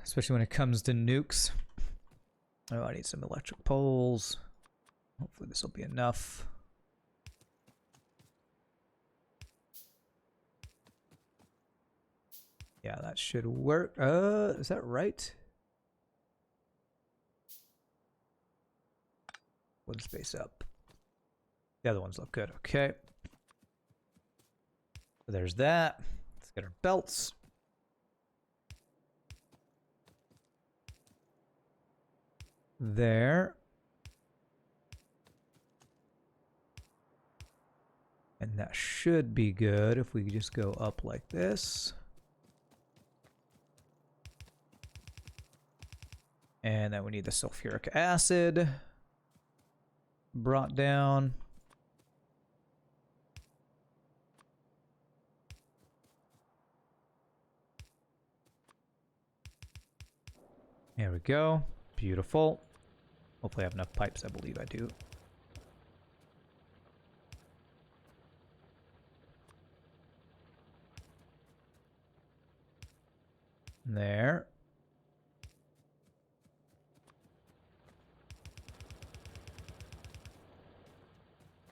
Especially when it comes to nukes. Oh, I need some electric poles. Hopefully this will be enough. Yeah, that should work. Is that right? One space up. The other ones look good. Okay. So there's that. Let's get our belts. There. And that should be good if we just go up like this. And then we need the sulfuric acid brought down. There we go. Beautiful. Hopefully I have enough pipes. I believe I do. There.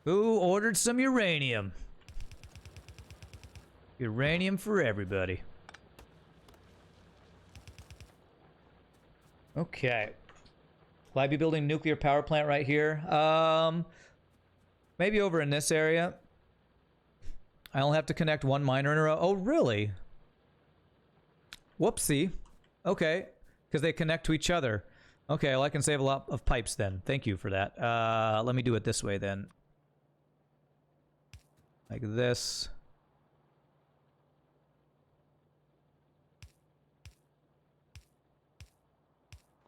Who ordered some uranium? Uranium for everybody. Okay. Will I be building a nuclear power plant right here? Maybe over in this area. I only have to connect one miner in a row. Oh, really? Whoopsie. Okay. Because they connect to each other. Okay, well, I can save a lot of pipes then. Thank you for that. Let me do it this way then. Like this.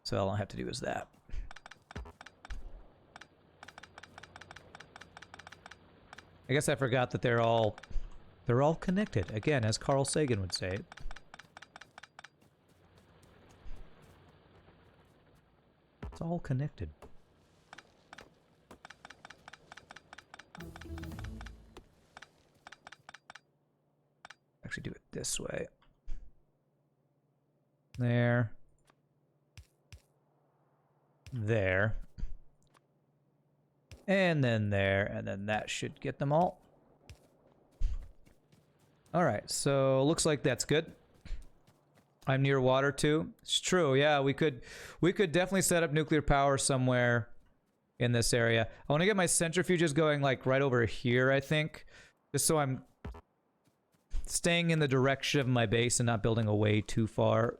So all I have to do is that. I guess I forgot that they're all connected. Again, as Carl Sagan would say. It's all connected. Actually do it this way. There. There. And then there, and then that should get them all. Alright, so looks like that's good. I'm near water too. It's true, yeah, we could definitely set up nuclear power somewhere in this area. I want to get my centrifuges going like right over here, I think. Just so I'm staying in the direction of my base and not building away too far.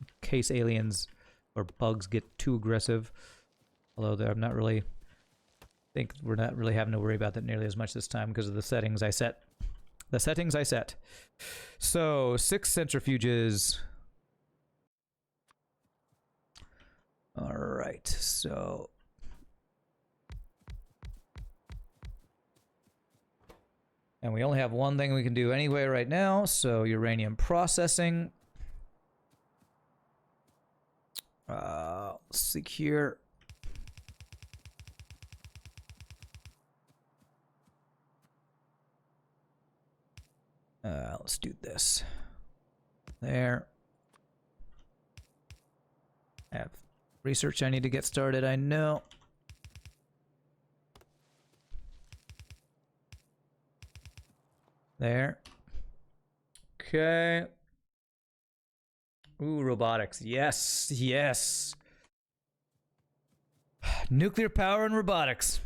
In case aliens or bugs get too aggressive. Although I'm not really... I think we're not really having to worry about that nearly as much this time because of the settings I set. The settings I set. So, 6 centrifuges. Alright, so... And we only have one thing we can do anyway right now, so uranium processing. Let's see here. Let's do this. There. I have research I need to get started, I know. There. Okay. Ooh, robotics. Yes, yes. Nuclear power and robotics.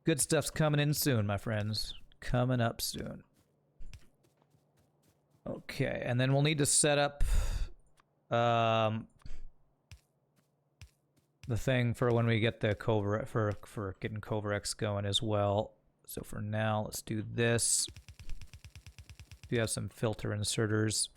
Good stuff's coming in soon, my friends. Coming up soon. Okay, and then we'll need to set up the thing for when we get the Covert for getting Coverex going as well. So for now, let's do this. We have some filter inserters.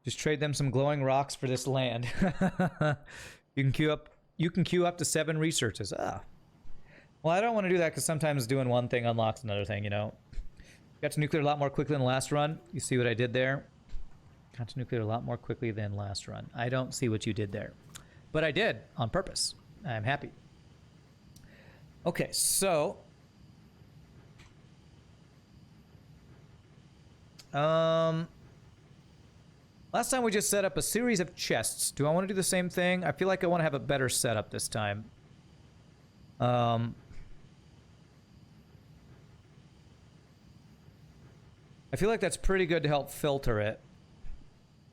Just trade them some glowing rocks for this land. You can queue up to 7 researches. Ah. Well, I don't want to do that because sometimes doing one thing unlocks another thing, you know. Got to nuclear a lot more quickly than the last run. You see what I did there? Got to nuclear a lot more quickly than last run. I don't see what you did there. But I did on purpose. I'm happy. Okay, so last time we just set up a series of chests. Do I want to do the same thing? I feel like I want to have a better setup this time. I feel like that's pretty good to help filter it.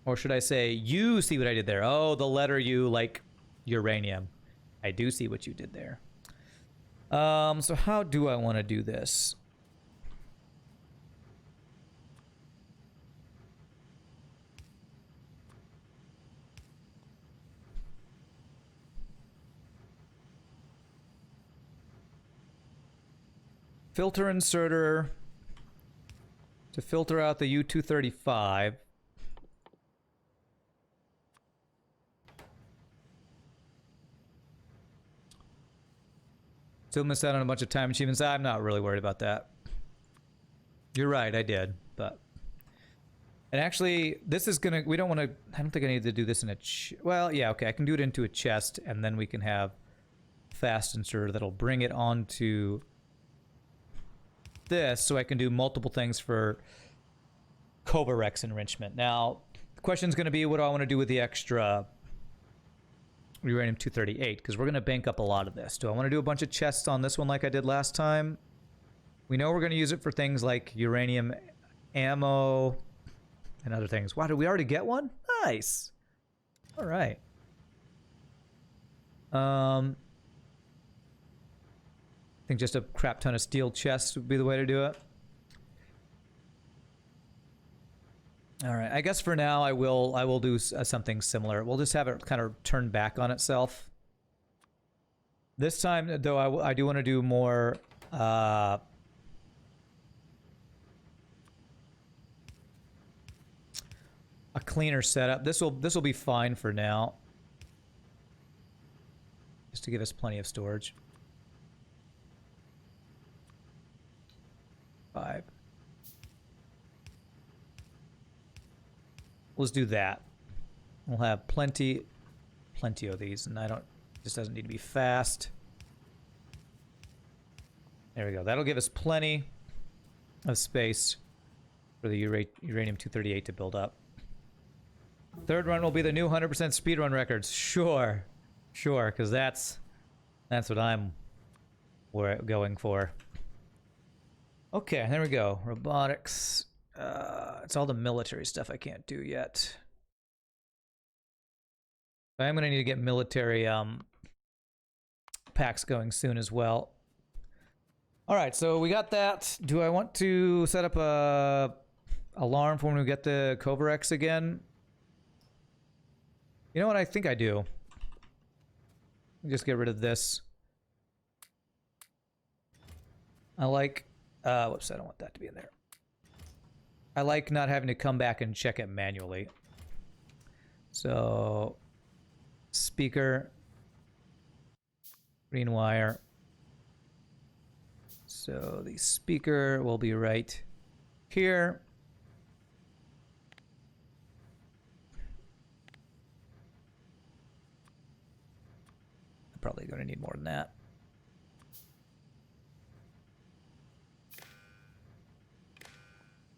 Or should I say, you see what I did there? Oh, the letter U, like uranium. I do see what you did there. So how do I want to do this? Filter inserter to filter out the U-235. Still missed out on a bunch of time achievements. I'm not really worried about that. You're right, I did, but... And actually, this is gonna... We don't want to... I don't think I need to do this in a... Well, yeah, okay, I can do it into a chest, and then we can have fast inserter that'll bring it onto this, so I can do multiple things for Coverex enrichment. Now, the question's going to be, what do I want to do with the extra uranium 238, because we're going to bank up a lot of this. Do I want to do a bunch of chests on this one like I did last time? We know we're going to use it for things like uranium ammo and other things. Wow, did we already get one? Nice. All right. I think just a crap ton of steel chests would be the way to do it. All right, I guess for now I will do something similar. We'll just have it kind of turn back on itself. This time, though, I do want to do more. A cleaner setup. This will be fine for now. Just to give us plenty of storage. 5. Let's do that. We'll have plenty of these, and this doesn't need to be fast. There we go. That'll give us plenty of space for the uranium 238 to build up. Third run will be the new 100% speedrun records. Sure, because that's what I'm going for. Okay, there we go. Robotics. It's all the military stuff I can't do yet. I'm gonna need to get military packs going soon as well. All right, so we got that. Do I want to set up a alarm for when we get the Kovarex again? You know what? I think I do. Just get rid of this. I like. Whoops! I don't want that to be in there. I like not having to come back and check it manually. So, speaker, green wire. So the speaker will be right here. I'm probably going to need more than that.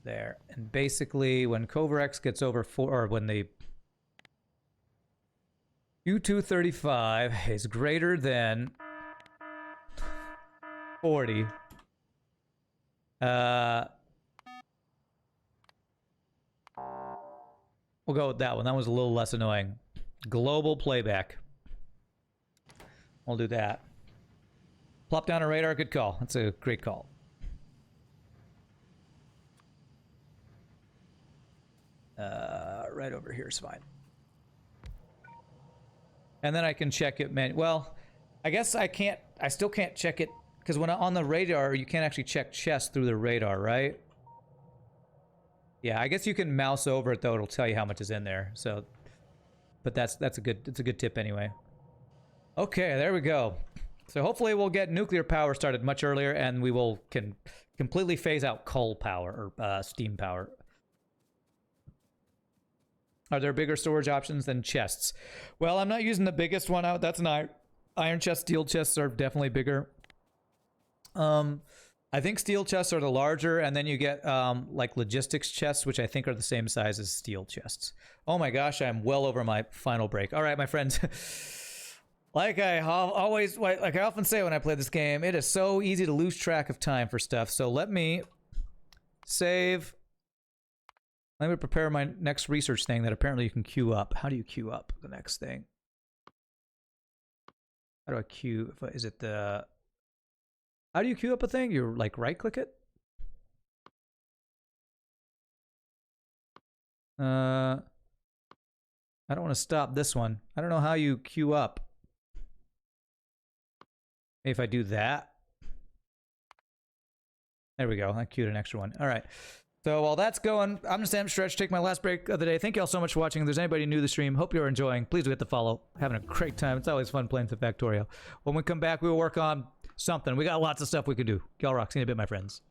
There. And basically, when Kovarex gets over 4, or when the U235 is greater than 40, we'll go with that one. That was a little less annoying. Global playback. We'll do that. Plop down a radar, good call. That's a great call. Right over here is fine. And then I can check it, man. Well, I guess I still can't check it, because when on the radar, you can't actually check chests through the radar, right? Yeah, I guess you can mouse over it, though. It'll tell you how much is in there. So, but that's a good tip anyway. Okay, there we go. So hopefully we'll get nuclear power started much earlier, and we can completely phase out coal power, or steam power. Are there bigger storage options than chests? Well, I'm not using the biggest one out. That's an iron chest. Steel chests are definitely bigger. I think steel chests are the larger, and then you get like logistics chests, which I think are the same size as steel chests. Oh my gosh, I'm well over my final break. All right, my friends. Like I often say when I play this game, it is so easy to lose track of time for stuff. So let me save. Let me prepare my next research thing that apparently you can queue up. How do you queue up the next thing? How do I queue? Is it the... How do you queue up a thing? You like right click it? I don't want to stop this one. I don't know how you queue up. Maybe if I do that. There we go. I queued an extra one. All right. So while that's going, I'm just Sam Stretch, take my last break of the day. Thank you all so much for watching. If there's anybody new to the stream, hope you're enjoying. Please do hit the follow. Having a great time. It's always fun playing some Factorio. When we come back, we will work on something. We got lots of stuff we could do. Y'all rock. See you in a bit, my friends.